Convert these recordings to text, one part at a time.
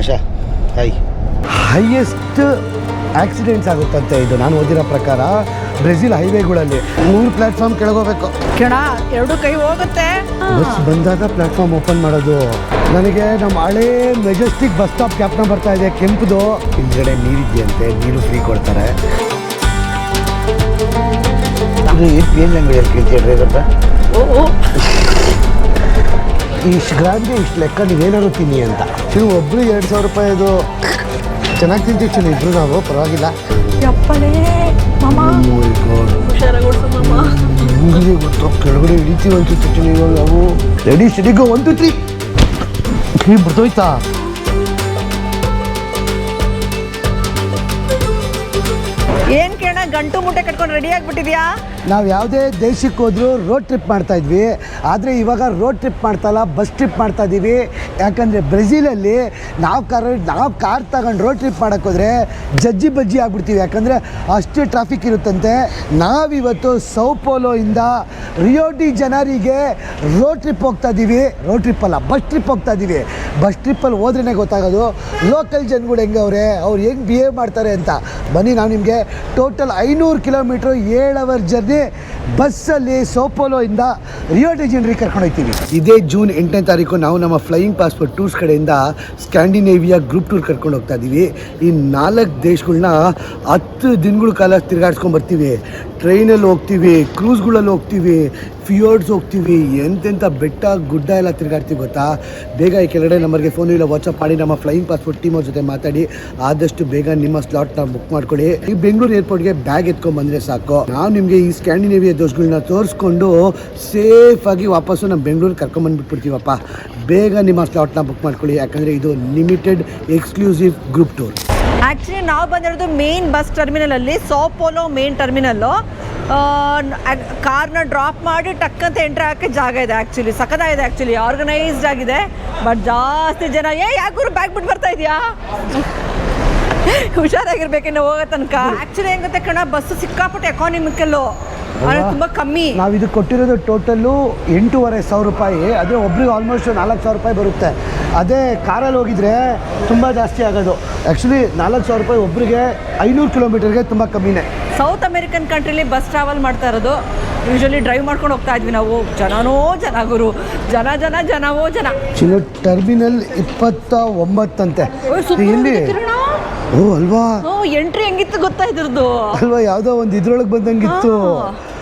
ನಿಮಿಷ. Highest accidents ಆಗುತ್ತಂತೆ ಇದು ನಾನು ಓದಿರೋ ಪ್ರಕಾರ. ಬ್ರೆಜಿಲ್ ಹೈವೇಗಳಲ್ಲಿ 3 ಪ್ಲಾಟ್ಫಾರ್ಮ್ ಕೆಳಗೋಗ್ಬೇಕು. ಕೆಳ 2 ಕೈ ಹೋಗುತ್ತೆ. ಬಸ್ ಬಂದಾಗ ಪ್ಲಾಟ್ಫಾರ್ಮ್ ಓಪನ್ ಮಾಡೋದು. ನನಗೆ ನಮ್ಮ ಹಳೇ ಮೆಜೆಸ್ಟಿಕ್ ಬಸ್ ಸ್ಟಾಪ್ ಕ್ಯಾಪ್ನ ಬರ್ತಾ ಇದೆ, ಕೆಂಪುದು. ಹಿಂದ್ಗಡೆ ನೀರಿದೆಯಂತೆ, ನೀರು ಫ್ರೀ ಕೊಡ್ತಾರೆ. ಏನು ಲ್ಯಾಂಗ್ವೇಜಲ್ಲಿ ಕೇಳ್ತೀಯ ಡ್ರೈವರ್ನ? ಇಷ್ಟು ಗ್ರಾಮ್ಗೆ ಇಷ್ಟು ಲೆಕ್ಕ ನೀವೇನಾದ್ರು ತಿನ್ನಿ ಅಂತ. ನೀವು ಒಬ್ರಿಗೆ 2,000 ರೂಪಾಯಿ. ಅದು ಚೆನ್ನಾಗಿ ತಿಂತೀವಿ ಚಿನ್ನ, ಇದ್ರು ನಾವು ಪರವಾಗಿಲ್ಲ. ನಿಮಗೆ ಗೊತ್ತು ಕೆಳಗಡೆ ಇಳಿತೀವಿ ಅನ್ಸುತ್ತೆ ಚಿನ್ನ. ಇವಾಗ ನಾವು ರೆಡಿ ಸ್ಟಡಿಗೋ 1 2 3 ಬಿಡ್ತೋಯ್ತಾ? ಏನ್ ಕೇಳ ಗಂಟು ಮೂಟೆ ಕಟ್ಕೊಂಡು ರೆಡಿ ಆಗ್ಬಿಟ್ಟಿದ್ಯಾ? ನಾವು ಯಾವುದೇ ದೇಶಕ್ಕೆ ಹೋದ್ರೂ ರೋಡ್ ಟ್ರಿಪ್ ಮಾಡ್ತಾ ಇದ್ವಿ. ಆದರೆ ಇವಾಗ ರೋಡ್ ಟ್ರಿಪ್ ಮಾಡ್ತಾಯಿಲ್ಲ, ಬಸ್ ಟ್ರಿಪ್ ಮಾಡ್ತಾ ಇದ್ದೀವಿ. ಯಾಕಂದರೆ ಬ್ರೆಜಿಲಲ್ಲಿ ನಾವು ಕಾರ್ ತಗೊಂಡು ರೋಡ್ ಟ್ರಿಪ್ ಮಾಡೋಕ್ಕೆ ಹೋದರೆ ಜಜ್ಜಿ ಬಜ್ಜಿ ಆಗ್ಬಿಡ್ತೀವಿ. ಯಾಕಂದರೆ ಅಷ್ಟು ಟ್ರಾಫಿಕ್ ಇರುತ್ತಂತೆ. ನಾವಿವತ್ತು ಸೌಪೋಲೋಯಿಂದ ರಿಯೋ ಡಿ ಜನರಿಗೆ ರೋಡ್ ಟ್ರಿಪ್ ಹೋಗ್ತಾ ಇದ್ದೀವಿ. ರೋಡ್ ಟ್ರಿಪ್ ಅಲ್ಲ, ಬಸ್ ಟ್ರಿಪ್ ಹೋಗ್ತಾ ಇದ್ದೀವಿ. ಬಸ್ ಟ್ರಿಪ್ಪಲ್ಲಿ ಹೋದ್ರೇ ಗೊತ್ತಾಗೋದು ಲೋಕಲ್ ಜನಗಳು ಹೆಂಗವ್ರೆ, ಅವ್ರು ಹೆಂಗೆ ಬಿಹೇವ್ ಮಾಡ್ತಾರೆ ಅಂತ. ಬನ್ನಿ, ನಾವು ನಿಮಗೆ ಟೋಟಲ್ 500 ಕಿಲೋಮೀಟ್ರ್ 7 ಅವರ್ ಜರ್ನಿ ಬಸ್ಸಲ್ಲಿ ಸೋಪೋಲೋಯಿಂದ ರಿಯೋ ಡಿ ಜನರಿಗೆ ಕರ್ಕೊಂಡು ಹೋಗ್ತೀವಿ. ಇದೇ ಜೂನ್ 8ನೇ ತಾರೀಕು ನಾವು ನಮ್ಮ ಫ್ಲೈಯಿಂಗ್ ಪಾಸ್ಪೋರ್ಟ್ ಟೂರ್ಸ್ ಕಡೆಯಿಂದ ಸ್ಕ್ಯಾಂಡಿನೇವಿಯಾ ಗ್ರೂಪ್ ಟೂರ್ ಕರ್ಕೊಂಡು ಹೋಗ್ತಾ ಇದ್ದೀವಿ. ಈ 4 ದೇಶಗಳನ್ನ 10 ದಿನಗಳ ಕಾಲ ತಿರುಗಾಡ್ಸ್ಕೊಂಡು ಬರ್ತೀವಿ. ಟ್ರೈನಲ್ಲಿ ಹೋಗ್ತೀವಿ, ಕ್ರೂಸ್ಗಳಲ್ಲಿ ಹೋಗ್ತೀವಿ, ಫಿಯೋರ್ಡ್ಸ್ ಹೋಗ್ತೀವಿ, ಎಂತೆಂಥ ಬೆಟ್ಟ ಗುಡ್ಡ ಎಲ್ಲ ತಿರುಗಾಡ್ತೀವಿ ಗೊತ್ತಾ. ಬೇಗ ಈ ಕೆಳಗಡೆ ನಂಬರ್ಗೆ ಫೋನು ಇಲ್ಲ ವಾಟ್ಸಪ್ ಮಾಡಿ ನಮ್ಮ ಫ್ಲೈಯಿಂಗ್ ಪಾಸ್ಪೋರ್ಟ್ ಟೀಮ್ ಅವ್ರ ಜೊತೆ ಮಾತಾಡಿ ಆದಷ್ಟು ಬೇಗ ನಿಮ್ಮ ಸ್ಲಾಟ್ನ ಬುಕ್ ಮಾಡ್ಕೊಳ್ಳಿ. ಈ ಬೆಂಗಳೂರು ಏರ್ಪೋರ್ಟ್ಗೆ ಬ್ಯಾಗ್ ಎತ್ಕೊಂಡು ಬಂದರೆ ಸಾಕು. ನಾವು ನಿಮಗೆ ಈ ಸ್ಕ್ಯಾಂಡಿನೇವಿಯಾ ದೇಶಗಳನ್ನ ತೋರಿಸ್ಕೊಂಡು ಸೇಫಾಗಿ ವಾಪಸ್ಸು ನಮ್ಮ ಬೆಂಗಳೂರಿಗೆ ಕರ್ಕೊಂಬಂದ್ಬಿಟ್ಬಿಡ್ತೀವಪ್ಪ. ಬೇಗ ನಿಮ್ಮ ಸ್ಲಾಟ್ನ ಬುಕ್ ಮಾಡ್ಕೊಳ್ಳಿ, ಯಾಕಂದರೆ ಇದು limited exclusive group tour. Actually ನಾವು ಬಂದಿರೋದು ಮೇನ್ ಬಸ್ ಟರ್ಮಿನಲಲ್ಲಿ, ಸೋಪೋಲೋ ಮೇನ್ ಟರ್ಮಿನಲ್ಲು. ಕಾರ್ನ ಡ್ರಾಪ್ ಮಾಡಿ ಟಕ್ಕಂತ ಎಂಟ್ರಿ ಹಾಕಿ ಜಾಗ ಇದೆ. ಆ್ಯಕ್ಚುಲಿ ಸಖತ್ತಾಗಿದೆ, ಆ್ಯಕ್ಚುಲಿ ಆರ್ಗನೈಸ್ಡ್ ಆಗಿದೆ. ಬಟ್ ಜಾಸ್ತಿ ಜನ ಯಾಕೂರು ಬ್ಯಾಗ್ ಬಿಟ್ಟು ಬರ್ತಾ ಇದೆಯಾ, ಹುಷಾರಾಗಿರ್ಬೇಕಿನ್ನು ಹೋಗೋ ತನಕ. ಆ್ಯಕ್ಚುಲಿ ಹೆಂಗ್ ಗೊತ್ತೆ ಕಣ, ಬಸ್ಸು ಸಿಕ್ಕಾಪಟ್ಟೆ ಎಕಾನಮಿಕಲ್ಲು, ತುಂಬ ಕಮ್ಮಿ. ನಾವು ಇದು ಕೊಟ್ಟಿರೋದು ಟೋಟಲ್ಲು 8,500 ರೂಪಾಯಿ. ಆದರೆ ಒಬ್ರಿಗೆ ಆಲ್ಮೋಸ್ಟ್ 4,000 ರೂಪಾಯಿ ಬರುತ್ತೆ. ಅದೇ ಕಾರಲ್ಲಿ ಹೋಗಿದ್ರೆ ತುಂಬ ಜಾಸ್ತಿ ಆಗೋದು. ಆ್ಯಕ್ಚುಲಿ 4,000 ರೂಪಾಯಿ ಒಬ್ಬರಿಗೆ 500 ಕಿಲೋಮೀಟರ್ಗೆ ತುಂಬ ಕಮ್ಮಿನೇ. ಸೌತ್ ಅಮೆರಿಕನ್ ಕಂಟ್ರಿಲಿ ಬಸ್ ಟ್ರಾವೆಲ್ ಮಾಡ್ತಾ ಇರೋದು. ಯೂಶಲಿ ಡ್ರೈವ್ ಮಾಡ್ಕೊಂಡು ಹೋಗ್ತಾ ಇದ್ವಿ ನಾವು. ಜನನೋ ಜನ ಗುರು, ಜನವೋ ಜನ. ಟರ್ಮಿನಲ್ 29 ಅಂತೆ ಇಲ್ಲಿ. ಓ ಅಲ್ವಾ, ಎಂಟ್ರಿ ಹೆಂಗಿತ್ತು ಗೊತ್ತಾ ಇದ್ರದ್ದು ಅಲ್ವಾ? ಯಾವುದೋ ಒಂದು ಇದ್ರೊಳಗೆ ಬಂದಂಗಿತ್ತು.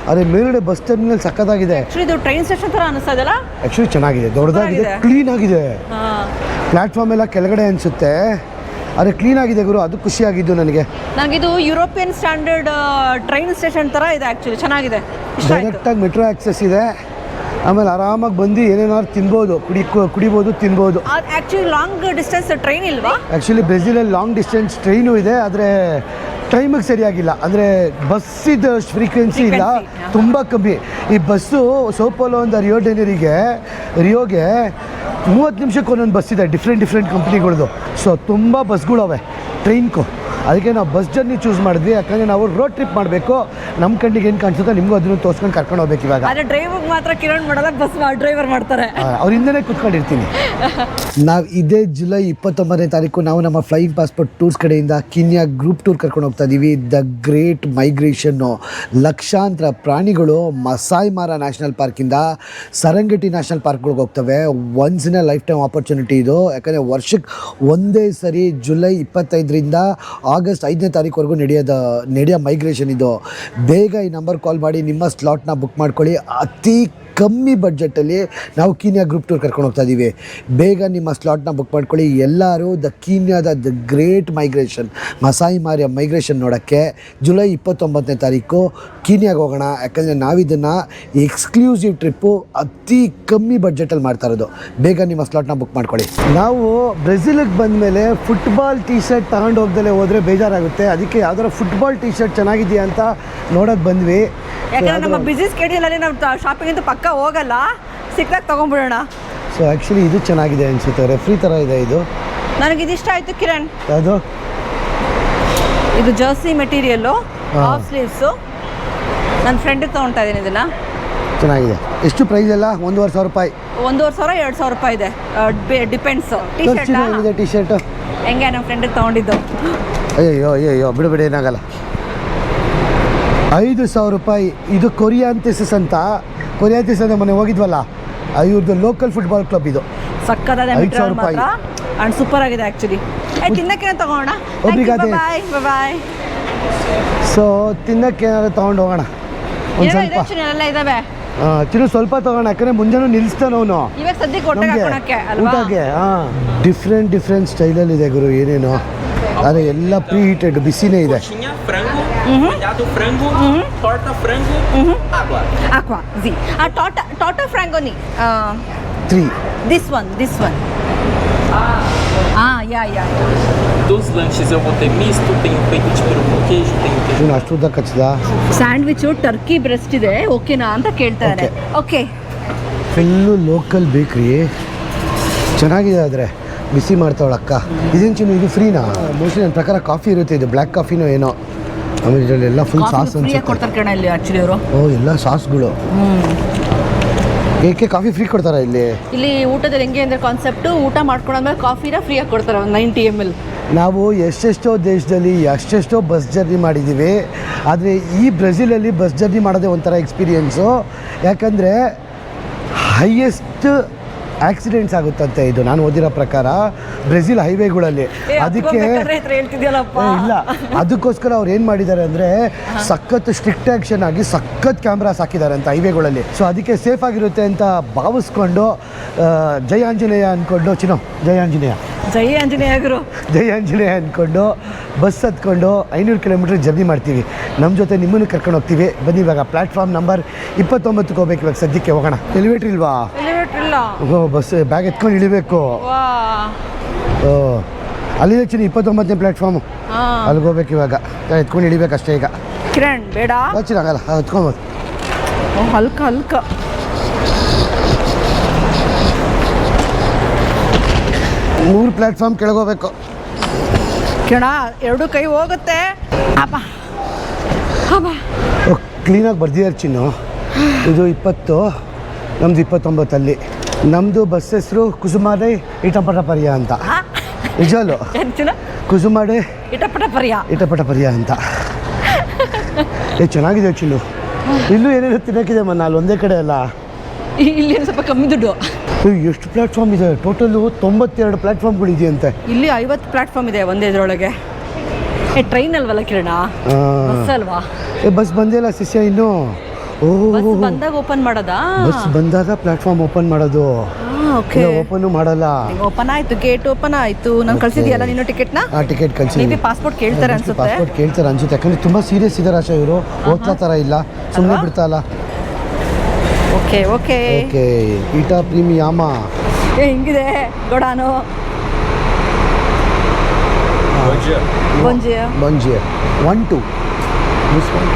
ಅದೇ ಮೇಲ್ಗಡೆ ಬಸ್ ಟರ್ಮಿನಲ್ ಸಕ್ಕತ್ತಾಗಿದೆ. ಇದು ಟ್ರೈನ್ ಸ್ಟೇಷನ್ ಥರ ಅನಿಸ್ತಾ ಇದೆಯಲ್ಲ. ಆ್ಯಕ್ಚುಲಿ ಚೆನ್ನಾಗಿದೆ, ದೊಡ್ಡದಾಗಿದೆ, ಕ್ಲೀನ್ ಆಗಿದೆ. ಪ್ಲಾಟ್ಫಾರ್ಮ್ ಎಲ್ಲ ಕೆಳಗಡೆ ಅನಿಸುತ್ತೆ, ಅದೇ ಕ್ಲೀನ್ ಆಗಿದೆ ಗುರು. ಅದು ಖುಷಿಯಾಗಿದ್ದು ನನಗಿದು ಯುರೋಪಿಯನ್ ಸ್ಟ್ಯಾಂಡರ್ಡ್ ಟ್ರೈನ್ ಸ್ಟೇಷನ್ ಥರ ಇದೆ. ಆ್ಯಕ್ಚುಲಿ ಚೆನ್ನಾಗಿದೆ, ಡೈರೆಕ್ಟಾಗಿ ಮೆಟ್ರೋ ಆಕ್ಸೆಸ್ ಇದೆ. ಆಮೇಲೆ ಆರಾಮಾಗಿ ಬಂದು ಏನೇನಾದ್ರು ತಿನ್ಬೋದು, ಕುಡಿಬೋದು, ತಿನ್ಬೋದು. ಆ್ಯಕ್ಚುಲಿ ಲಾಂಗ್ ಡಿಸ್ಟೆನ್ಸ್ ಟ್ರೈನ್ ಇಲ್ವಾ? ಆ್ಯಕ್ಚುಲಿ ಬ್ರೆಜಿಲಲ್ಲಿ ಲಾಂಗ್ ಡಿಸ್ಟೆನ್ಸ್ ಟ್ರೈನು ಇದೆ, ಆದರೆ ಟೈಮಿಗೆ ಸರಿಯಾಗಿಲ್ಲ. ಅಂದರೆ ಬಸ್ಸಿದ್ದು ಫ್ರೀಕ್ವೆನ್ಸಿ ಇಲ್ಲ, ತುಂಬ ಕಮ್ಮಿ. ಈ ಬಸ್ಸು ಸೋಪೋಲೋಯಿಂದ ರಿಯೋಗೆ 30 ನಿಮಿಷಕ್ಕೆ ಒಂದೊಂದು ಬಸ್ ಇದೆ, ಡಿಫ್ರೆಂಟ್ ಕಂಪ್ನಿಗಳದ್ದು. ಸೊ ತುಂಬ ಬಸ್ಗಳವೆ ಟ್ರೈನ್ಗೂ. ಅದಕ್ಕೆ ನಾವು ಬಸ್ ಜರ್ನಿ ಚೂಸ್ ಮಾಡಿದ್ವಿ. ಯಾಕಂದರೆ ನಾವು ರೋಡ್ ಟ್ರಿಪ್ ಮಾಡಬೇಕು. ನಮ್ಮ ಕಣ್ಣಿಗೆ ಏನು ಕಾಣಿಸುತ್ತೋ ನಿಮಗೂ ಅದನ್ನು ತೋರಿಸ್ಕೊಂಡು ಕರ್ಕೊಂಡು ಹೋಗ್ಬೇಕು. ಇವಾಗ ಆದರೆ ಡ್ರೈವಿಂಗ್ ಮಾತ್ರ ಕಿರಣ್ ಮಾಡಲ್ಲ, ಬಸ್ ಡ್ರೈವರ್ ಮಾಡ್ತಾರೆ. ಅವ್ರ ಹಿಂದೆನೇ ಕೂತ್ಕೊಂಡಿರ್ತೀನಿ. ನಾವು ಇದೇ ಜುಲೈ 29ನೇ ತಾರೀಕು ನಾವು ನಮ್ಮ ಫ್ಲೈಯಿಂಗ್ ಪಾಸ್ಪೋರ್ಟ್ ಟೂರ್ಸ್ ಕಡೆಯಿಂದ ಕೀನ್ಯಾ ಗ್ರೂಪ್ ಟೂರ್ ಕರ್ಕೊಂಡು ಹೋಗ್ತಾ ಇದ್ದೀವಿ. ದ ಗ್ರೇಟ್ ಮೈಗ್ರೇಷನ್ನು. ಲಕ್ಷಾಂತರ ಪ್ರಾಣಿಗಳು ಮಸಾಯ್ ಮಾರ ನ್ಯಾಷನಲ್ ಪಾರ್ಕಿಂದ ಸರಂಗಟಿ ನ್ಯಾಷನಲ್ ಪಾರ್ಕ್ಗಳಿಗೆ ಹೋಗ್ತವೆ. Once in a life time opportunity ಇದು. ಯಾಕಂದರೆ ವರ್ಷಕ್ಕೆ ಒಂದೇ ಸರಿ ಜುಲೈ 25ರಿಂದ ಆಗಸ್ಟ್ 5ನೇ ತಾರೀಕುವರೆಗೂ ನಡೆಯೋ ಮೈಗ್ರೇಷನ್ ಇದು. ಬೇಗ ಈ ನಂಬರ್ ಕಾಲ್ ಮಾಡಿ ನಿಮ್ಮ ಸ್ಲಾಟ್ನ ಬುಕ್ ಮಾಡ್ಕೊಳ್ಳಿ. ಅತಿ ಕಮ್ಮಿ ಬಡ್ಜೆಟಲ್ಲಿ ನಾವು ಕೀನ್ಯಾ ಗ್ರೂಪ್ ಟೂರ್ ಕರ್ಕೊಂಡು ಹೋಗ್ತಾ ಇದ್ದೀವಿ. ಬೇಗ ನಿಮ್ಮ ಸ್ಲಾಟ್ನ ಬುಕ್ ಮಾಡ್ಕೊಳ್ಳಿ. ಎಲ್ಲರೂ ಕೀನ್ಯಾದ ಗ್ರೇಟ್ ಮೈಗ್ರೇಷನ್, ಮಸಾಯಿ ಮಾರಿಯ ಮೈಗ್ರೇಷನ್ ನೋಡೋಕ್ಕೆ ಜುಲೈ 29ನೇ ತಾರೀಕು ಕೀನ್ಯಾಗೆ ಹೋಗೋಣ. ಯಾಕಂದರೆ ನಾವಿದನ್ನು ಎಕ್ಸ್ಕ್ಲೂಸಿವ್ ಟ್ರಿಪ್ಪು ಅತಿ ಕಮ್ಮಿ ಬಡ್ಜೆಟಲ್ಲಿ ಮಾಡ್ತಾ ಇರೋದು. ಬೇಗ ನಿಮ್ಮ ಸ್ಲಾಟ್ನ ಬುಕ್ ಮಾಡ್ಕೊಳ್ಳಿ. ನಾವು ಬ್ರೆಜಿಲಿಗೆ ಬಂದಮೇಲೆ ಫುಟ್ಬಾಲ್ ಟೀ ಶರ್ಟ್ ತಗೊಂಡು ಹೋಗ್ದಲೇ ಹೋದರೆ ಬೇಜಾರಾಗುತ್ತೆ. ಅದಕ್ಕೆ ಯಾವ್ದಾರು ಫುಟ್ಬಾಲ್ ಟೀ ಶರ್ಟ್ ಚೆನ್ನಾಗಿದೆಯಾ ಅಂತ ನೋಡೋಕೆ ಬಂದ್ವಿ. ಯಾಕಂದರೆ ನಮ್ಮ ಬಿಸಿ ಸ್ಕೆಡ್ಯೂಲಲ್ಲಿ ನಾವು ಶಾಪಿಂಗ್ ಅಂತೂ ಪಕ್ಕ ಹೋಗಲ್ಲ, ಸಿಕ್ಕಾಗ ತೊಗೊಂಡ್ಬಿಡೋಣ. ಸೊ ಆ್ಯಕ್ಚುಲಿ ಇದು ಚೆನ್ನಾಗಿದೆ ಅನಿಸುತ್ತೆ, ರೆಫ್ರಿ ಥರ ಇದೆ ಇದು. ನನಗಿದು ಇಷ್ಟ ಆಯಿತು ಕಿರಣ್. ಯಾವುದು? ಇದು ಜರ್ಸಿ ಮೆಟೀರಿಯಲ್ಲು, ಹಾಫ್ ಸ್ಲೀವ್ಸು. ನನ್ನ ಫ್ರೆಂಡಿಗೆ ತೊಗೊಳ್ತಾ ಇದ್ದೀನಿ ಇದನ್ನು. ಚೆನ್ನಾಗಿದೆ. ಎಷ್ಟು ಪ್ರೈಸ್ ಎಲ್ಲ? 1,500 ರೂಪಾಯಿ. 1,500 2,000 ರೂಪಾಯಿ ಇದೆ, ಡಿಪೆಂಡ್ಸ್. ಟೀ ಶರ್ಟ್ ಏನಿದೆ ಟೀ ಶರ್ಟ್? ಹೆಂಗೆ ನಮ್ಮ ಫ್ರೆಂಡಿಗೆ ತೊಗೊಂಡಿದ್ದು. ಅಯ್ಯೋ ಬಿಡು ಏನಾಗಲ್ಲ. 5,000 ರೂಪಾಯಿ. ಇದು ಕೊರಿಯಾಂತಿಸಸ್ ಅಂತ ಮೊನ್ನೆ ಹೋಗಿದ್ವಲ್ಲ, ಇವ್ರದ್ದು ಲೋಕಲ್ ಫುಟ್ಬಾಲ್ ಕ್ಲಬ್ ಇದು. ಸಕ್ಕದಾದ ಮೆಟೀರಿಯಲ್ ಮಾತ್ರ ಆ್ಯಂಡ್ ಸೂಪರ್ ಆಗಿದೆ ಆ್ಯಕ್ಚುಲಿ. ತಿನ್ನಕ್ಕೆ ತಗೋಣ. ಬಾಯ್ ಬಾಯ್. ಸೊ ತಿನ್ನಕ್ಕೆ ಏನಾದ್ರು ತೊಗೊಂಡು ಹೋಗೋಣ ಒಂದು ಸ್ವಲ್ಪ. ಎಲ್ಲ ಇದಾವೆ. ಚಿನ್ನು ಸ್ವಲ್ಪ ತೊಗೋಣ, ಯಾಕಂದರೆ ಮುಂಜಾನೆ ನಿಲ್ಲಿಸ್ತಾನೆ ಅವನು ಇವಾಗ ಸದ್ಯಕ್ಕೆ ಊಟಕ್ಕೆ. ಡಿಫ್ರೆಂಟ್ ಸ್ಟೈಲಲ್ಲಿದೆ ಗುರು, ಏನೇನು ಆದರೆ ಎಲ್ಲ ಪ್ರೀ ಹೀಟೆಡ್ ಬಿಸಿನೇ ಇದೆ. ಟಾಟಾ ಫ್ರಾಂಗೋನಿ 3. This one yeah. Dos lanches eu vou ter misto, tenho peito de peru com queijo, tenho queijo. ಇವನು ಅಷ್ಟು ಉದ್ದ ಕಚ್ಚಿದ. ಸ್ಯಾಂಡ್ವಿಚು ಟರ್ಕಿ ಬ್ರೆಸ್ಟ್ ಇದೆ, ಓಕೆನಾ ಅಂತ ಕೇಳ್ತಾರೆ. ಓಕೆ. ಫುಲ್ಲು ಲೋಕಲ್ ಬೇಕ್ರಿ, ಚೆನ್ನಾಗಿದೆ. ಆದರೆ ಬಿಸಿ ಮಾಡ್ತಾವಳಕ್ಕ. ಇದೇನು ಚಿನ್ನು, ಇದು ಫ್ರೀನಾ? ಮೋಸ್ಟ್ಲಿ ನನ್ನ ಪ್ರಕಾರ ಕಾಫಿ ಇರುತ್ತೆ, ಇದು ಬ್ಲ್ಯಾಕ್ ಕಾಫಿನೋ ಏನೋ. ಆಮೇಲೆ ಇದರಲ್ಲೆಲ್ಲ ಫುಲ್ ಸಾಸ್ ಕೊಡ್ತಾರೆ ಕಣ ಇಲ್ಲಿ ಆ್ಯಕ್ಚುಲಿ ಅವರು. ಎಲ್ಲ ಸಾಸ್ಗಳು. ಏಕೆ ಕಾಫಿ ಫ್ರೀ ಕೊಡ್ತಾರಾ ಇಲ್ಲಿ ಊಟದಲ್ಲಿ ಹೆಂಗೆ ಅಂದರೆ ಕಾನ್ಸೆಪ್ಟು, ಊಟ ಮಾಡ್ಕೊಂಡಾದ್ಮೇಲೆ ಕಾಫಿನ ಫ್ರೀಯಾಗಿ ಕೊಡ್ತಾರೆ, ಒಂದು 90 ml. ನಾವು ಎಷ್ಟೆಷ್ಟೋ ದೇಶದಲ್ಲಿ ಎಷ್ಟೆಷ್ಟೋ ಬಸ್ ಜರ್ನಿ ಮಾಡಿದ್ದೀವಿ, ಆದರೆ ಈ ಬ್ರೆಜಿಲಲ್ಲಿ ಬಸ್ ಜರ್ನಿ ಮಾಡೋದೇ ಒಂಥರ ಎಕ್ಸ್ಪೀರಿಯೆನ್ಸು. ಯಾಕಂದರೆ ಹೈಯೆಸ್ಟ್ ಆಕ್ಸಿಡೆಂಟ್ಸ್ ಆಗುತ್ತಂತೆ ಇದು, ನಾನು ಓದಿರೋ ಪ್ರಕಾರ ಬ್ರೆಜಿಲ್ ಹೈವೇಗಳಲ್ಲಿ. ಅದಕ್ಕೆ ಇಲ್ಲ, ಅದಕ್ಕೋಸ್ಕರ ಅವ್ರು ಏನು ಮಾಡಿದ್ದಾರೆ ಅಂದರೆ ಸಖತ್ ಸ್ಟ್ರಿಕ್ಟ್ ಆ್ಯಕ್ಷನ್ ಆಗಿ ಸಖತ್ ಕ್ಯಾಮ್ರಾಸ್ ಹಾಕಿದ್ದಾರೆ ಅಂತ ಹೈವೇಗಳಲ್ಲಿ. ಸೊ ಅದಕ್ಕೆ ಸೇಫ್ ಆಗಿರುತ್ತೆ ಅಂತ ಭಾವಿಸ್ಕೊಂಡು ಜೈ ಆಂಜನೇಯ ಅಂದ್ಕೊಂಡು ಜೈ ಆಂಜನೇಯ ಅಂದ್ಕೊಂಡು ಬಸ್ ಹತ್ಕೊಂಡು 500 ಕಿಲೋಮೀಟ್ರ್ ಜರ್ನಿ ಮಾಡ್ತೀವಿ. ನಮ್ಮ ಜೊತೆ ನಿಮ್ಮನ್ನು ಕರ್ಕೊಂಡು ಹೋಗ್ತೀವಿ. ಬನ್ನಿ, ಇವಾಗ ಪ್ಲ್ಯಾಟ್ಫಾರ್ಮ್ ನಂಬರ್ 29ಕ್ಕೆ ಹೋಗ್ಬೇಕು. ಇವಾಗ ಸದ್ಯಕ್ಕೆ ಹೋಗೋಣ. ಎಲಿವೇಟ್ರ್ ಇಲ್ವಾ? ಬಸ್ ಬ್ಯಾಗ್ ಎತ್ಕೊಂಡು ಇಳಿಬೇಕು. ಅಲ್ಲಿದೆ ಚಿನ್ನ 29ನೇ ಪ್ಲ್ಯಾಟ್ಫಾರ್ಮು, ಅಲ್ಲಿಗೆ ಹೋಗ್ಬೇಕು. ಇವಾಗ ಎತ್ಕೊಂಡು ಇಳಿಬೇಕು ಅಷ್ಟೇ. ಈಗ ಕಿರಣ್ ಬೇಡ ಆಗಲ್ಲ, ಎತ್ಕೊಬೋದು. ಹಲ್ಕ 3 ಪ್ಲ್ಯಾಟ್ಫಾರ್ಮ್ ಕೆಳಗೋಗ್ಬೇಕು. ಕಿರಣ 2 ಕೈ ಹೋಗುತ್ತೆ. ಕ್ಲೀನಾಗಿ ಬರ್ದಿದ್ದಾರೆ ಚಿನ್ನು. ಇದು 20, ನಮ್ಮದು 29. ನಮ್ಮದು ಬಸ್ ಹೆಸರು ಕುಸುಮಾಡೆ ಇಟಪಟಪರ್ಯ ಅಂತ. ನಿಜವಲ್ಲೂ ಕುಸುಮಾಡೆ ಇಟಪಟಪರ್ಯ ಅಂತ. ಚೆನ್ನಾಗಿದೆ ಚಿನ್ನು. ಇಲ್ಲೂ ಏನೇನು ತಿನ್ನೋಕ್ಕಿದೆ ಮನ್ನ, ಅಲ್ಲಿ ಒಂದೇ ಕಡೆ ಅಲ್ಲ, ಇಲ್ಲಿ ಸ್ವಲ್ಪ ಕಮ್ಮಿ ದುಡ್ಡು. ಎಷ್ಟು ಪ್ಲ್ಯಾಟ್ಫಾರ್ಮ್ ಇದೆ? ಟೋಟಲು 92 ಪ್ಲ್ಯಾಟ್ಫಾರ್ಮ್ಗಳು ಇದೆಯಂತೆ. ಇಲ್ಲಿ 50 ಪ್ಲ್ಯಾಟ್ಫಾರ್ಮ್ ಇದೆ ಒಂದೇ ಇದರೊಳಗೆ. ಟ್ರೈನ್ ಅಲ್ವಲ್ಲ ಕಿರಣ, ಬಸ್ ಅಲ್ವಾ? ಬಸ್ ಬಂದಿಲ್ಲ ಶಿಷ್ಯ ಇನ್ನು. ಬಂದಾಗ ಓಪನ್ ಮಾಡೋದಾ? ಬಸ್ ಬಂದಾಗ ಪ್ಲಾಟ್ಫಾರ್ಮ್ ಓಪನ್ ಮಾಡೋದು. ಓಪನ್ ಮಾಡಲ್ಲ. ಓಪನ್ ಆಯ್ತು, ಗೇಟ್ ಓಪನ್ ಆಯ್ತು. ನಾನು ಕಳ್ಸಿದ್ಯಲ್ಲ ನೀನು ಟಿಕೆಟ್ನ? ಟಿಕೆಟ್ ಕಳ್ಸಿ. ಪಾಸ್ಪೋರ್ಟ್ ಕೇಳ್ತಾರೆ ಅನ್ಸುತ್ತೆ. ಯಾಕಂದ್ರೆ ತುಂಬಾ ಸೀರಿಯಸ್ ಇದ್ದಾರೆ ಆಶಾ ಇವರು. ಓದ್ತಾ ಥರ ಇಲ್ಲ, ಸುಮ್ಮನೆ ಬಿಡ್ತಾಲ್ಲ. ಓಕೆ ಈಟಾ ಪ್ರೀಮಿಯಾಮ ಹೆಂಗಿದೆ ಗೋಡಾನು? Bonjour. 1, 2. This one.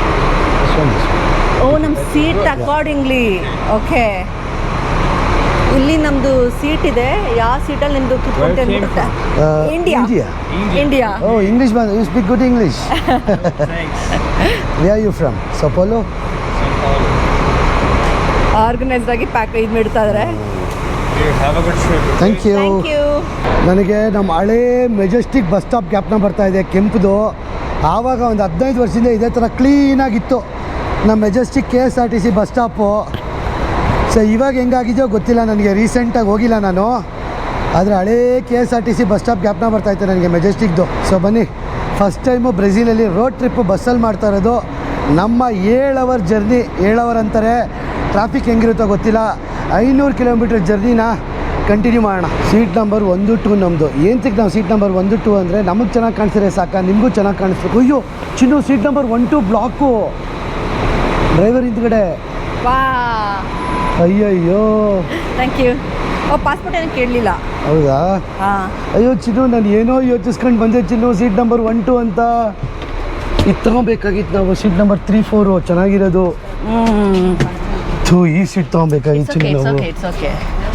ನಮ್ಮ ಸೀಟ್ ಅಕಾರ್ಡಿಂಗ್ಲಿ. ಓಕೆ, ಇಲ್ಲಿ ನಮ್ಮದು ಸೀಟ್ ಇದೆ. ಯಾವ ಸೀಟಲ್ಲಿ ನಿಮ್ಮದು ಕುತ್ಕೊಂಡೆ ಅಂದ್ಬಿಡುತ್ತೆ. India. Oh, English man. You speak good English. Where are you from? Sao Paulo. Organised ಆಗಿ ಪ್ಯಾಕೇಜ್ ಮಾಡ್ತಾ ಇದ್ದಾರೆ. Thank you. ನನಗೆ ನಮ್ಮ ಹಳೇ ಮೆಜೆಸ್ಟಿಕ್ ಬಸ್ ಸ್ಟಾಪ್ ಜ್ಞಾಪನ ಬರ್ತಾ ಇದೆ, ಕೆಂಪುದು. ಆವಾಗ ಒಂದು 15 ವರ್ಷದಿಂದ ಇದೇ ಥರ ಕ್ಲೀನಾಗಿತ್ತು ನಮ್ಮ Majestic KSRTC bus stop. So ಇವಾಗ ಹೆಂಗಾಗಿದೆಯೋ ಗೊತ್ತಿಲ್ಲ ನನಗೆ, ರೀಸೆಂಟಾಗಿ ಹೋಗಿಲ್ಲ ನಾನು. ಆದರೆ ಹಳೇ KSRTC ಬಸ್ ಸ್ಟಾಪ್ ಜ್ಞಾಪನ ಬರ್ತಾಯಿತ್ತು ನನಗೆ ಮೆಜೆಸ್ಟಿಕ್ದು. ಸೊ ಬನ್ನಿ, ಫಸ್ಟ್ ಟೈಮು ಬ್ರೆಜಿಲಲ್ಲಿ ರೋಡ್ ಟ್ರಿಪ್ಪು ಬಸ್ಸಲ್ಲಿ ಮಾಡ್ತಾ ಇರೋದು. ನಮ್ಮ 7 ಅವರ್ ಜರ್ನಿ, 7 ಅವರ್ ಅಂತಾರೆ. ಟ್ರಾಫಿಕ್ ಹೆಂಗಿರುತ್ತೋ ಗೊತ್ತಿಲ್ಲ. 500 ಕಿಲೋಮೀಟರ್ ಜರ್ನಿನ ಕಂಟಿನ್ಯೂ ಮಾಡೋಣ. ಸೀಟ್ ನಂಬರ್ 1, 2 ನಮ್ಮದು. ಏನಕ್ಕೆ ನಾವು ಸೀಟ್ ನಂಬರ್ 1, 2 ಅಂದರೆ ನಮಗೆ ಚೆನ್ನಾಗಿ ಕಾಣಿಸಿದ್ರೆ ಸಾಕ, ನಿಮಗೂ ಚೆನ್ನಾಗಿ ಕಾಣಿಸ್ಬೇಕು. ಅಯ್ಯೋ ಚಿನ್ನು, ಸೀಟ್ ನಂಬರ್ 1, 2 ಬ್ಲಾಕು, ಡ್ರೈವರ್ ಹಿಂದ್ಗಡೆ. ಅಯ್ಯಯ್ಯೋ, ಥ್ಯಾಂಕ್ ಯು. ಪಾಸ್ಪೋರ್ಟ್ ಏನು ಕೇಳಲಿಲ್ಲ. ಹೌದಾ? ಅಯ್ಯೋ ಚಿನ್ನು, ನಾನು ಏನೋ ಯೋಚಿಸ್ಕೊಂಡು ಬಂದೆ ಚಿನ್ನು, ಸೀಟ್ ನಂಬರ್ 1, 2 ಅಂತ. ಇದು ತೊಗೊಬೇಕಾಗಿತ್ತು ನಾವು, ಸೀಟ್ ನಂಬರ್ 3, 4 ಚೆನ್ನಾಗಿರೋದು. ಈ ಸೀಟ್ ತೊಗೊಬೇಕಾಗಿತ್ತು ಚಿನ್ನು ನಾವು.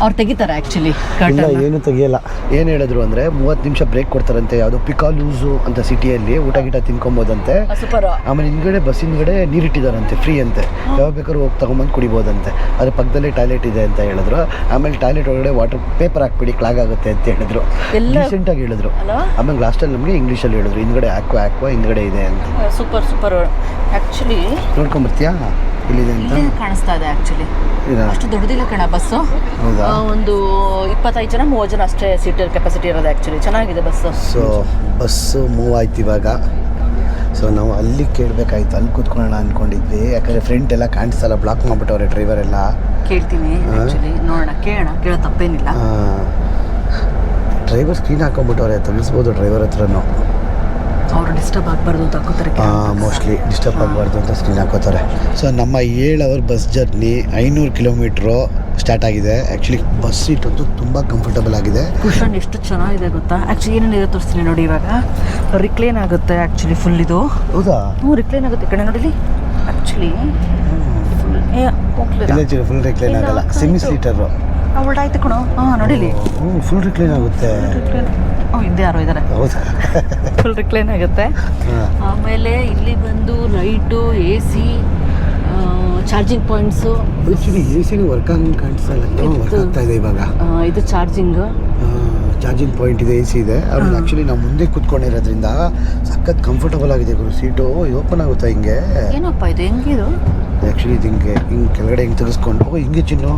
ಅವ್ರು ತೆಗಿತಾರೆ ಆ್ಯಕ್ಚುಲಿ ಇಲ್ಲ ಏನು ತೆಗಿಯಲ್ಲ. ಏನು ಹೇಳಿದ್ರು ಅಂದರೆ 30 ನಿಮಿಷ ಬ್ರೇಕ್ ಕೊಡ್ತಾರಂತೆ, ಯಾವುದೋ ಪಿಕಾಲೂಸು ಅಂತ ಸಿಟಿಯಲ್ಲಿ ಊಟ ಗೀಟ ತಿನ್ಕೊಬೋದಂತೆ. ಸೂಪರ್. ಆಮೇಲೆ ಹಿಂದ್ಗಡೆ ಬಸ್ ಹಿಂದ್ಗಡೆ ನೀರಿಟ್ಟಿದ್ದಾರಂತೆ ಫ್ರೀ ಅಂತೆ, ಯಾವಾಗ ಬೇಕಾದ್ರೂ ಹೋಗಿ ತೊಗೊಂಬಂದು ಕುಡಿಬೋದಂತೆ. ಅದ್ರ ಪಕ್ಕದಲ್ಲೇ ಟಾಯ್ಲೆಟ್ ಇದೆ ಅಂತ ಹೇಳಿದ್ರು. ಆಮೇಲೆ ಟಾಯ್ಲೆಟ್ ಒಳಗಡೆ ವಾಟರ್ ಪೇಪರ್ ಹಾಕ್ಬಿಡಿ ಕ್ಲಾಗ್ ಆಗುತ್ತೆ ಅಂತ ಹೇಳಿದ್ರು, ರೀಸೆಂಟಾಗಿ ಹೇಳಿದ್ರು. ಆಮೇಲೆ ಲಾಸ್ಟಲ್ಲಿ ನಮಗೆ ಇಂಗ್ಲೀಷಲ್ಲಿ ಹೇಳಿದ್ರು ಹಿಂದ್ಗಡೆ ಆಕ್ವಾ ಹಿಂದ್ಗಡೆ ಇದೆ ಅಂತ. ಸೂಪರ್ ಆ್ಯಕ್ಚುಲಿ ನೋಡ್ಕೊಂಬರ್ತೀಯಾ ಇಲ್ಲಿದೆ ಅಂತ ಕಾಣಿಸ್ತಾ ಇದೆ. ಆ್ಯಕ್ಚುಲಿ ಅಷ್ಟು ದೊಡ್ಡದಿಲ್ಲ ಕಣ ಬಸ್ಸು. ಹೌದಾ? ಒಂದು 25 ಜನ 30 ಜನ ಅಷ್ಟೇ ಸೀಟರ್ ಕೆಪಾಸಿಟಿ ಇರೋದು. ಆ್ಯಕ್ಚುಲಿ ಚೆನ್ನಾಗಿದೆ ಬಸ್ಸು. ಸೊ ಬಸ್ಸು ಮೂವ್ ಆಯ್ತು ಇವಾಗ. ಸೊ ನಾವು ಅಲ್ಲಿ ಕೇಳಬೇಕಾಯ್ತು, ಅಲ್ಲಿ ಕೂತ್ಕೊಳ್ಳೋಣ ಅಂದ್ಕೊಂಡಿದ್ವಿ. ಯಾಕಂದರೆ ಫ್ರಂಟ್ ಎಲ್ಲ ಕಾಣಿಸಲ್ಲ, ಬ್ಲಾಕ್ ಮಾಡಿಬಿಟ್ಟವ್ರೆ ಡ್ರೈವರ್ ಎಲ್ಲ. ಕೇಳ್ತೀನಿ ಆ್ಯಕ್ಚುಲಿ, ನೋಡೋಣ, ಕೇಳೋ ತಪ್ಪೇನಿಲ್ಲ. ಡ್ರೈವರ್ ಸ್ಕ್ರೀನ್ ಹಾಕೊಂಡ್ಬಿಟ್ಟವ್ರೆ, ತಿಳಿಸ್ಬೋದು ಡ್ರೈವರ್ ಹತ್ರನೂ. ಅವರು ಡಿಸ್ಟರ್ಬ್ ಆಗಬಾರ್ದು ಅಂತ ಹಾಕೋತಾರೆ. ಮೋಸ್ಟ್ಲಿ ಡಿಸ್ಟರ್ಬ್ ಆಗಬಾರ್ದು ಅಂತ ಸ್ಕ್ರೀನ್ ಹಾಕೋತಾರೆ. ಸೊ ನಮ್ಮ 7 hour bus journey 500 kilometre start ಆಗಿದೆ. ಆ್ಯಕ್ಚುಲಿ ಬಸ್ ಸೀಟ್ ಅಂತೂ ತುಂಬ ಕಂಫರ್ಟಬಲ್ ಆಗಿದೆ. ಕುಷನ್ ಎಷ್ಟು ಚೆನ್ನಾಗಿದೆ ಗೊತ್ತಾ. ಆ್ಯಕ್ಚುಲಿ ಏನೇನಿದೆ ತೋರಿಸ್ತೀನಿ ನೋಡಿ. ಇವಾಗ ರಿಕ್ಲೈನ್ ಆಗುತ್ತೆ ಆ್ಯಕ್ಚುಲಿ ಫುಲ್ ಇದು. ಹೌದಾ? ರಿಕ್ಲೈನ್ ಆಗುತ್ತೆ ಕಡೆ ನೋಡಿಲಿ. ಆ್ಯಕ್ಚುಲಿ ಫುಲ್ ರಿಕ್ಲೈನ್ ಆಗಲ್ಲ, ಸೆಮಿ ಸೀಟರು. ಒಳ್ಳೆ ಕಣೋ. ನೋಡಿಲಿ ಫುಲ್ ರಿಕ್ಲೈನ್ ಆಗುತ್ತೆ. ಇದ್ದೇ ಯಾರೋ ಇದ್ದಾರೆ. ಹೌದಾ? ಫುಲ್ ರಿಕ್ಲೈನ್ ಆಗುತ್ತೆ. ಆಮೇಲೆ ಇಲ್ಲಿ ಬಂದು light, AC, charging points. Actually AC work ಆಗಿ ಕಾಣಿಸಲ್ಲ, ವರ್ಕ್ ಆಗ್ತಾ ಇದೆ ಇವಾಗ. ಇದು ಚಾರ್ಜಿಂಗ್ ಪಾಯಿಂಟ್ ಇದೆ, AC ಇದೆ. ಆಮೇಲೆ ಆ್ಯಕ್ಚುಲಿ ನಾವು ಮುಂದೆ ಕೂತ್ಕೊಂಡಿರೋದ್ರಿಂದ ಸಖತ್ ಕಂಫರ್ಟಬಲ್ ಆಗಿದೆ ಗುರು. ಸೀಟು ಓಪನ್ ಆಗುತ್ತಾ ಹಿಂಗೆ? ಏನಪ್ಪ ಇದು ಹೆಂಗಿದು? ಆ್ಯಕ್ಚುಲಿ ಇದು ಹಿಂಗೆ ಕೆಳಗಡೆ ಹಿಂಗೆ ತೆಗೆಸ್ಕೊಂಡು ಹಿಂಗೆ ಚಿನ್ನು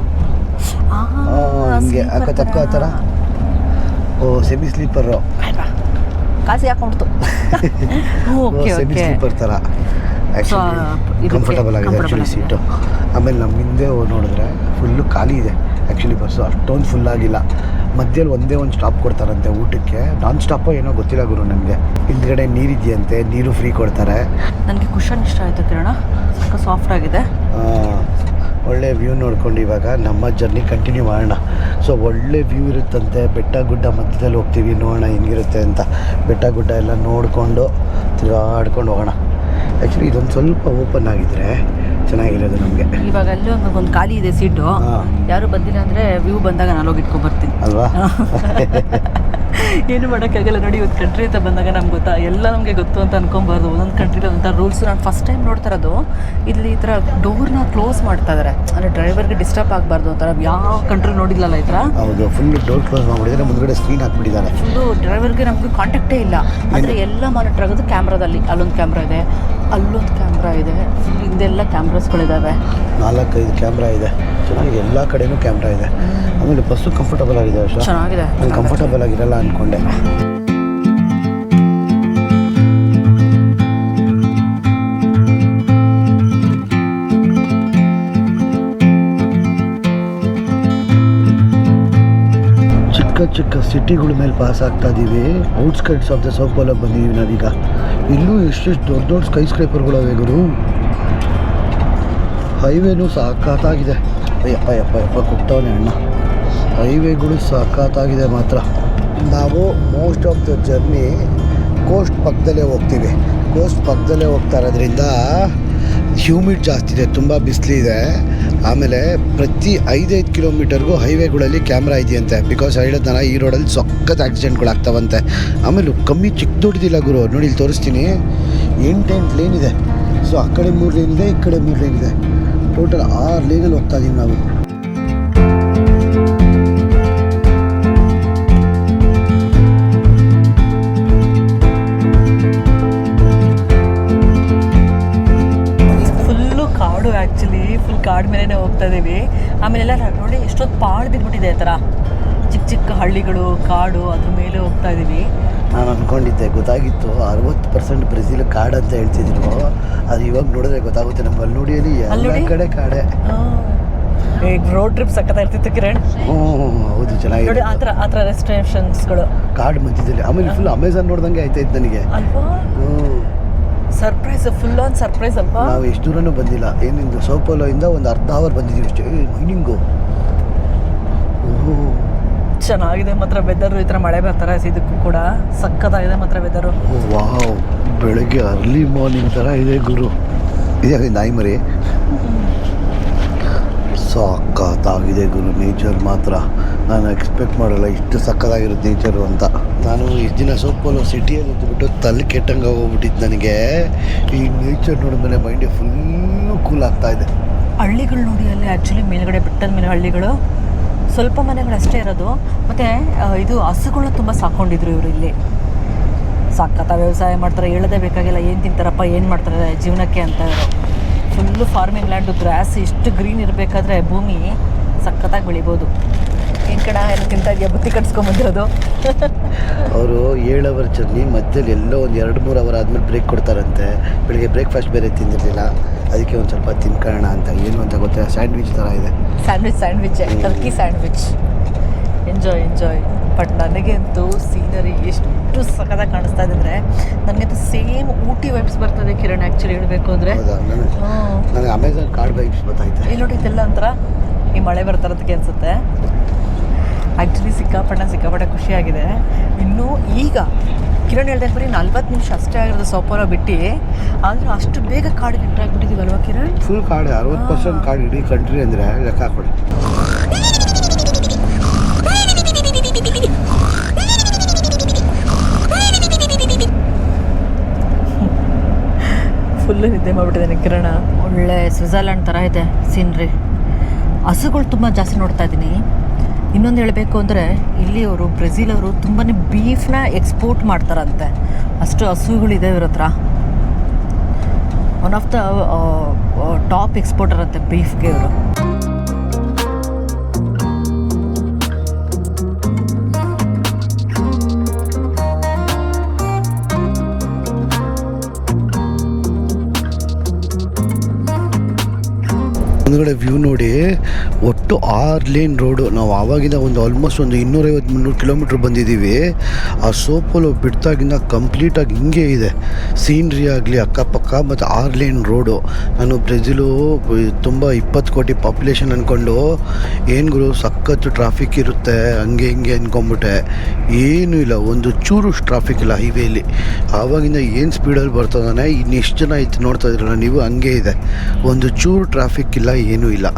ಹಿಂಗೆ ಹಾಕೋತಕ್ಕ ಆ ಥರ. ಸೆಮಿ ಸ್ಲೀಪರು, ಕಾಸಿ ಹಾಕೊಂಡ್ತು. ಸೆಮಿ ಸ್ಲೀಪರ್ ಥರ ಆ್ಯಕ್ಚುಲಿ ಕಂಫರ್ಟಬಲ್ ಆಗಿದೆ ಆ್ಯಕ್ಚುಲಿ ಸೀಟು. ಆಮೇಲೆ ನಮ್ಮ ಹಿಂದೆ ನೋಡಿದ್ರೆ ಫುಲ್ಲು ಖಾಲಿ ಇದೆ ಆ್ಯಕ್ಚುಲಿ ಬಸ್ಸು, ಅಷ್ಟೊಂದು ಫುಲ್ ಆಗಿಲ್ಲ. ಮಧ್ಯದಲ್ಲಿ ಒಂದೇ ಒಂದು ಸ್ಟಾಪ್ ಕೊಡ್ತಾರಂತೆ ಊಟಕ್ಕೆ, ನಾನ್ ಸ್ಟಾಪೋ ಏನೋ ಗೊತ್ತಿಲ್ಲ ಗುರು ನನಗೆ. ಹಿಂದ್ಗಡೆ ನೀರಿದೆಯಂತೆ, ನೀರು ಫ್ರೀ ಕೊಡ್ತಾರೆ. ನನಗೆ ಕುಷನ್ ಇಷ್ಟ ಆಯಿತು ಕಿರಣ, ಸಾಫ್ಟ್ ಆಗಿದೆ. ಒಳ್ಳೆ ವ್ಯೂ ನೋಡ್ಕೊಂಡು ಇವಾಗ ನಮ್ಮ ಜರ್ನಿ ಕಂಟಿನ್ಯೂ ಮಾಡೋಣ. ಸೊ ಒಳ್ಳೆ ವ್ಯೂ ಇರುತ್ತಂತೆ, ಬೆಟ್ಟ ಗುಡ್ಡ ಮಧ್ಯದಲ್ಲಿ ಹೋಗ್ತೀವಿ, ನೋಡೋಣ ಹೆಂಗಿರುತ್ತೆ ಅಂತ. ಬೆಟ್ಟ ಗುಡ್ಡ ಎಲ್ಲ ನೋಡಿಕೊಂಡು ತಿರುಗಾಡ್ಕೊಂಡು ಹೋಗೋಣ. ಆ್ಯಕ್ಚುಲಿ ಇದೊಂದು ಸ್ವಲ್ಪ ಓಪನ್ ಆಗಿದ್ರೆ ಚೆನ್ನಾಗಿರೋದು ನಮಗೆ. ಇವಾಗ ಅಲ್ಲಿ ಒಂದು ಖಾಲಿ ಇದೆ ಸೀಟು, ಯಾರು ಬಂದಿಲ್ಲ ಅಂದರೆ ವ್ಯೂ ಬಂದಾಗ ನಾನು ಹೋಗಿ ಇಟ್ಕೊಂಡ್ಬರ್ತೀನಿ ಅಲ್ವಾ? ಏನು ಮಾಡೋಕ್ಕಾಗಲ್ಲ ನೋಡಿ. ಒಂದು ಕಂಟ್ರಿ ಅಂತ ಬಂದಾಗ ನಮ್ಗೆ ಗೊತ್ತಾ, ಎಲ್ಲ ನಮಗೆ ಗೊತ್ತು ಅಂತ ಅನ್ಕೊಬಾರ್ದು. ಒಂದೊಂದು ಕಂಟ್ರಿಲಿ ಒಂಥರ ರೂಲ್ಸ್. ನಾನು ಫಸ್ಟ್ ಟೈಮ್ ನೋಡ್ತಾ ಇರೋದು ಇಲ್ಲಿ ಈ ಥರ ಡೋರ್ನ ಕ್ಲೋಸ್ ಮಾಡ್ತಾ ಇದ್ದಾರೆ, ಅಂದರೆ ಡ್ರೈವರ್ಗೆ ಡಿಸ್ಟರ್ಬ್ ಆಗಬಾರ್ದು ಅಂತ. ಯಾವ ಕಂಟ್ರಿ ನೋಡಿಲ್ಲಲ್ಲ ಈ ಥರ. ಹೌದು, ಫುಲ್ ಡೋರ್ ಕ್ಲೋಸ್ ಮಾಡಿಬಿಟ್ಟಿದ್ದಾರೆ, ಮುಂದ್ಗಡೆ ಸ್ಕ್ರೀನ್ ಹಾಕ್ಬಿಟ್ಟಿದ್ದಾರೆ. ಫುಲ್ಲು ಡ್ರೈವರ್ಗೆ ನಮಗೆ ಕಾಂಟ್ಯಾಕ್ಟೇ ಇಲ್ಲ. ಅಂದರೆ ಎಲ್ಲ ಮಾನಿಟರ್ ಆಗೋದು ಕ್ಯಾಮ್ರಾದಲ್ಲಿ. ಅಲ್ಲೊಂದು ಕ್ಯಾಮ್ರಾ ಇದೆ, ಅಲ್ಲೊಂದು ಕ್ಯಾಮ್ರಾ ಇದೆ, ಹಿಂದೆಲ್ಲ ಕ್ಯಾಮ್ರಾಸ್ಗಳಿದ್ದಾವೆ. 4-5 ಕ್ಯಾಮ್ರಾ ಇದೆ, ಚೆನ್ನಾಗಿದೆ. ಎಲ್ಲ ಕಡೆನೂ ಕ್ಯಾಮ್ರಾ ಇದೆ. ಆಮೇಲೆ ಬಸ್ಸು ಕಂಫರ್ಟಬಲ್ ಆಗಿದೆ ಅಷ್ಟೇ, ಚೆನ್ನಾಗಿದೆ. ನಾನು ಕಂಫರ್ಟಬಲ್ ಆಗಿರಲ್ಲ ಅಂದ್ಕೊಂಡೆ. ಚಿಕ್ಕ ಸಿಟಿಗಳ ಮೇಲೆ ಪಾಸ್ ಆಗ್ತಾ ಇದ್ದೀವಿ. ಔಟ್ಸ್ಕರ್ಟ್ಸ್ ಆಫ್ ದ ಸೌತ್ ಪೋಲಾಗಿ ಬಂದಿದ್ದೀವಿ ನಾವೀಗ. ಇಲ್ಲೂ ಎಷ್ಟೆಷ್ಟು ದೊಡ್ಡ ಸ್ಕೈ ಸ್ಕ್ರೇಪರ್ಗಳವೆ ಗುರು. ಹೈವೇನು ಸಾಕಾತಾಗಿದೆ. ಯಪ್ಪ ಕೊಟ್ಟವನೇ ಅಣ್ಣ. ಹೈವೇಗಳು ಸಾಕಾತಾಗಿದೆ ಮಾತ್ರ. ನಾವು most of the journey coast ಪಕ್ಕದಲ್ಲೇ ಹೋಗ್ತೀವಿ. ಕೋಸ್ಟ್ ಪಕ್ಕದಲ್ಲೇ ಹೋಗ್ತಾ ಇರೋದ್ರಿಂದ ಹ್ಯೂಮಿಡ್ ಜಾಸ್ತಿ ಇದೆ, ತುಂಬ ಬಿಸಿಲಿದೆ. ಆಮೇಲೆ ಪ್ರತಿ 5-5 ಕಿಲೋಮೀಟರ್ಗೂ ಹೈವೇಗಳಲ್ಲಿ ಕ್ಯಾಮ್ರಾ ಇದೆಯಂತೆ. ಬಿಕಾಸ್ ಹೇಳಿದ್ನಲ್ಲ, ಈ ರೋಡಲ್ಲಿ ಸಖತ್ ಆಕ್ಸಿಡೆಂಟ್ಗಳು ಆಗ್ತಾವಂತೆ. ಆಮೇಲೆ ಕಮ್ಮಿ ಚಿಕ್ಕ ದೊಡ್ಡದಿಲ್ಲ ಗುರು. ನೋಡಿ ಇಲ್ಲಿ ತೋರಿಸ್ತೀನಿ, 8 ಲೇನ್ ಇದೆ. ಸೊ ಆ ಕಡೆ 3 ಲೇನ್ ಇದೆ, ಈ ಕಡೆ 3 ಲೇನ್ ಇದೆ. ಟೋಟಲ್ 6 ಲೇನಲ್ಲಿ ಹೋಗ್ತಾ ಇದ್ದೀವಿ ನಾವು. ಆ್ಯಕ್ಚುಲಿ ಫುಲ್ ಕಾಡು ಮೇಲೇ ಹೋಗ್ತಾ ಇದ್ದೀವಿ. ಆಮೇಲೆಲ್ಲ ನೋಡಿ ಎಷ್ಟೊತ್ತು ಪಾಳು ಬಿದ್ದುಬಿಟ್ಟಿದೆ ಆ ಥರ ಚಿಕ್ಕ ಹಳ್ಳಿಗಳು, ಕಾಡು, ಅದ್ರ ಮೇಲೆ ಹೋಗ್ತಾ ಇದ್ದೀವಿ. ನಾನು ಅಂದ್ಕೊಂಡಿದ್ದೆ, ಗೊತ್ತಾಗಿತ್ತು 60% ಬ್ರೆಜಿಲ್ ಕಾಡು ಅಂತ ಹೇಳ್ತಿದ್ರು. ಅದು ಇವಾಗ ನೋಡಿದ್ರೆ ಗೊತ್ತಾಗುತ್ತೆ. ನಮ್ಮ ಅಲ್ಲಿ ನೋಡಿ, ಎಲ್ಲ ಕಡೆ ಕಾಡೆ. ಈಗ ರೋಡ್ ಟ್ರಿಪ್ ಸಕ್ಕತ್ತ ಇರ್ತಿತ್ತು ಕಿರಣ್. ಹೌದು, ಚೆನ್ನಾಗಿದೆ. ಆ ಥರ ರೆಸ್ಟ್ರಿಕ್ಷನ್ಸ್ಗಳು ಕಾಡು ಮಧ್ಯದಲ್ಲಿ. ಆಮೇಲೆ ಫುಲ್ ಅಮೆಝಾನ್ ನೋಡ್ದಂಗೆ ಆಯ್ತಾಯ್ತು ನನಗೆ ಅಲ್ವಾ. ಸರ್ಪ್ರೈಸ್, ಫುಲ್ ಆನ್ ಸರ್ಪ್ರೈಸ್ ಅಲ್ವಾ. ನಾವು ಎಷ್ಟು ದೂರನೂ ಬಂದಿಲ್ಲ. ಏನಿಂದು ಸೌತ್ ಪೋಲೋಯಿಂದ ಒಂದು ಅರ್ಧ ಅವರ್ ಬಂದಿದ್ದೀವಿ ಅಷ್ಟೇ. ಮೈನಿಂಗು ಚೆನ್ನಾಗಿದೆ ಮಾತ್ರ ವೆದರು. ಈ ಥರ ಮಳೆ ಬರ್ತಾರೆ ಇದಕ್ಕೂ ಕೂಡ ಸಕ್ಕತ್ತಾಗಿದೆ ಮಾತ್ರ ವೆದರು. ವಾವ್, ಬೆಳಗ್ಗೆ ಅರ್ಲಿ ಮಾರ್ನಿಂಗ್ ಥರ ಇದೆ ಗುರು. ಇದೆ ನಾಯಿ ಮರಿ. ಸಖತ್ತಾಗಿದೆ ಗುರು ನೇಚರ್ ಮಾತ್ರ. ನಾನು ಎಕ್ಸ್ಪೆಕ್ಟ್ ಮಾಡಲ್ಲ ಇಷ್ಟು ಸಖತ್ತಾಗಿರುತ್ತೆ ನೇಚರು ಅಂತ. ನಾನು ಇಷ್ಟು ದಿನ ಸೋಪೋಲೋ ಸಿಟಿಯಲ್ಲಿ ಇದ್ದುಬಿಟ್ಟು ತಲೆ ಕೆಟ್ಟಂಗೆ ಹೋಗ್ಬಿಟ್ಟಿದ್ದು. ನನಗೆ ಈ ನೇಚರ್ ನೋಡಿದ್ಮೇಲೆ ಮೈಂಡೇ ಫುಲ್ಲು ಕೂಲ್ ಆಗ್ತಾಯಿದೆ. ಹಳ್ಳಿಗಳು ನೋಡಿ ಅಲ್ಲಿ ಆ್ಯಕ್ಚುಲಿ ಮೇಲ್ಗಡೆ ಬೆಟ್ಟದ ಮೇಲೆ ಹಳ್ಳಿಗಳು ಸ್ವಲ್ಪ ಮನೆಗಳು ಅಷ್ಟೇ ಇರೋದು. ಮತ್ತು ಇದು ಹಸುಗಳನ್ನ ತುಂಬ ಸಾಕೊಂಡಿದ್ರು ಇವರು ಇಲ್ಲಿ. ಸಖತ್ತ ವ್ಯವಸಾಯ ಮಾಡ್ತಾರೆ, ಹೇಳೋದೇ ಬೇಕಾಗಿಲ್ಲ. ಏನು ತಿಂತಾರಪ್ಪ, ಏನು ಮಾಡ್ತಾರೆ ಜೀವನಕ್ಕೆ ಅಂತ ಇವರು. ಫುಲ್ಲು ಫಾರ್ಮಿಂಗ್ ಲ್ಯಾಂಡು, ಗ್ರಾಸ್ ಇಷ್ಟು ಗ್ರೀನ್ ಇರಬೇಕಾದ್ರೆ ಭೂಮಿ ಸಖತ್ತಾಗಿ ಬೆಳಿಬೋದು. ಏನು ಕಣ ಎಲ್ಲ ತಿಂತಾ ಇದೆಯಾ, ಬುತ್ತಿ ಕಟ್ಸ್ಕೊಂಬಂದಿರೋದು. ಅವರು 7 ಅವರ್ ಜರ್ನಿ ಮಧ್ಯದಲ್ಲಿ ಎಲ್ಲೋ ಒಂದು 2-3 ಅವರ್ ಆದಮೇಲೆ ಬ್ರೇಕ್ ಕೊಡ್ತಾರಂತೆ. ಬೆಳಿಗ್ಗೆ ಬ್ರೇಕ್ಫಾಸ್ಟ್ ಬೇರೆ ತಿಂದಿರಲಿಲ್ಲ, ಅದಕ್ಕೆ ಒಂದು ಸ್ವಲ್ಪ ತಿನ್ಕೊಳ್ಳೋಣ ಅಂತ. ಏನು ಅಂತ ಗೊತ್ತಾ, ಸ್ಯಾಂಡ್ವಿಚ್ ಥರ ಇದೆ. Sandwich Turkey sandwich. Enjoy. But ನನಗಂತೂ ಸೀನರಿ ಎಷ್ಟು ಸಖತ್ತಾಗಿ ಕಾಣಿಸ್ತಾ ಇದೆ ಅಂದರೆ ನನಗಂತೂ ಸೇಮ್ ಊಟಿ ವೈಬ್ಸ್ ಬರ್ತದೆ ಕಿರಣ್. ಆ್ಯಕ್ಚುಲಿ ಹೇಳಬೇಕು ಅಂದರೆ ನನಗೆ ಅಮೆಝಾನ್ ಕಾರ್ಡ್ ವೈಬ್ಸ್ ಗೊತ್ತಾಯ್ತು. ಇಲ್ಲಿ ನೋಡಿ ಇದೆಲ್ಲ ಒಂಥರ ಈ ಮಳೆ ಬರ್ತಾರದಕ್ಕೆ ಅನಿಸುತ್ತೆ. ಆ್ಯಕ್ಚುಲಿ ಸಿಕ್ಕಾಪಟ್ಟೆ ಖುಷಿಯಾಗಿದೆ. ಇನ್ನೂ ಈಗ ಕಿರಣ್ ಹೇಳ್ದೆ ಬರೀ 40 ನಿಮಿಷ ಅಷ್ಟೇ ಆಗಿರೋದು ಸೋಪೋರೋ ಬಿಟ್ಟು, ಆದರೆ ಅಷ್ಟು ಬೇಗ ಕಾಡಿಗೆ ಎಂಟ್ರ್ ಆಗಿಬಿಟ್ಟಿದ್ದೀವಲ್ವಾ ಕಿರಣ್? ಫುಲ್ ಕಾಡು, 60% ಕಾಡು ಇಡೀ ಕಂಟ್ರಿ ಅಂದರೆ ಲೆಕ್ಕ ಹಾಕೊಡಿ. ಫುಲ್ಲು ನಿದ್ದೆ ಮಾಡಿಬಿಟ್ಟಿದ್ದೇನೆ ಕಿರಣ. ಒಳ್ಳೆ ಸ್ವಿಟ್ಜರ್ಲ್ಯಾಂಡ್ ಥರ ಇದೆ ಸೀನ್ರಿ. ಹಸುಗಳು ತುಂಬ ಜಾಸ್ತಿ ನೋಡ್ತಾ ಇದ್ದೀನಿ. ಇನ್ನೊಂದು ಹೇಳಬೇಕು ಅಂದರೆ ಇಲ್ಲಿ ಅವರು ಬ್ರೆಜಿಲ್ ಅವರು ತುಂಬಾ ಬೀಫ್ನ ಎಕ್ಸ್ಪೋರ್ಟ್ ಮಾಡ್ತಾರಂತೆ. ಅಷ್ಟು ಹಸುಗಳಿದೆ ಇವ್ರ ಹತ್ರ. One of the top exporter ಅಂತೆ ಬೀಫ್ಗೆ ಇವರು. ಮುಂದ್ಗಡೆ ವ್ಯೂ ನೋಡಿ, ಒಟ್ಟು 6 ಲೇನ್ ರೋಡು. ನಾವು ಆವಾಗಿಂದ ಒಂದು ಆಲ್ಮೋಸ್ಟ್ ಒಂದು 250-300 ಕಿಲೋಮೀಟ್ರ್ ಬಂದಿದ್ದೀವಿ. ಆ ಸೋಪೋಲೋ ಬಿಡ್ತಾಗಿಂದ ಕಂಪ್ಲೀಟಾಗಿ ಹಿಂಗೆ ಇದೆ ಸೀನ್ರಿ ಆಗಲಿ ಅಕ್ಕಪಕ್ಕ, ಮತ್ತು 6 ಲೇನ್ ರೋಡು. ನಾನು ಬ್ರೆಜಿಲು ತುಂಬ 20 ಕೋಟಿ ಪಾಪ್ಯುಲೇಷನ್ ಅಂದ್ಕೊಂಡು ಏನು ಗುರು ಸಖತ್ತು ಟ್ರಾಫಿಕ್ ಇರುತ್ತೆ ಹಂಗೆ ಹಿಂಗೆ ಅಂದ್ಕೊಂಬಿಟ್ಟೆ. ಏನೂ ಇಲ್ಲ, ಒಂದು ಚೂರು ಟ್ರಾಫಿಕ್ ಇಲ್ಲ ಹೈವೇಲಿ. ಆವಾಗಿಂದ ಏನು ಸ್ಪೀಡಲ್ಲಿ ಬರ್ತದಾನೆ. ಇನ್ನೆಷ್ಟು ಜನ ಇತ್ತು ನೋಡ್ತಾ ಇದ್ರಲ್ಲ ನೀವು, ಹಂಗೆ ಇದೆ, ಒಂದು ಚೂರು ಟ್ರಾಫಿಕ್ ಇಲ್ಲ, ಏನೂ ಇಲ್ಲ.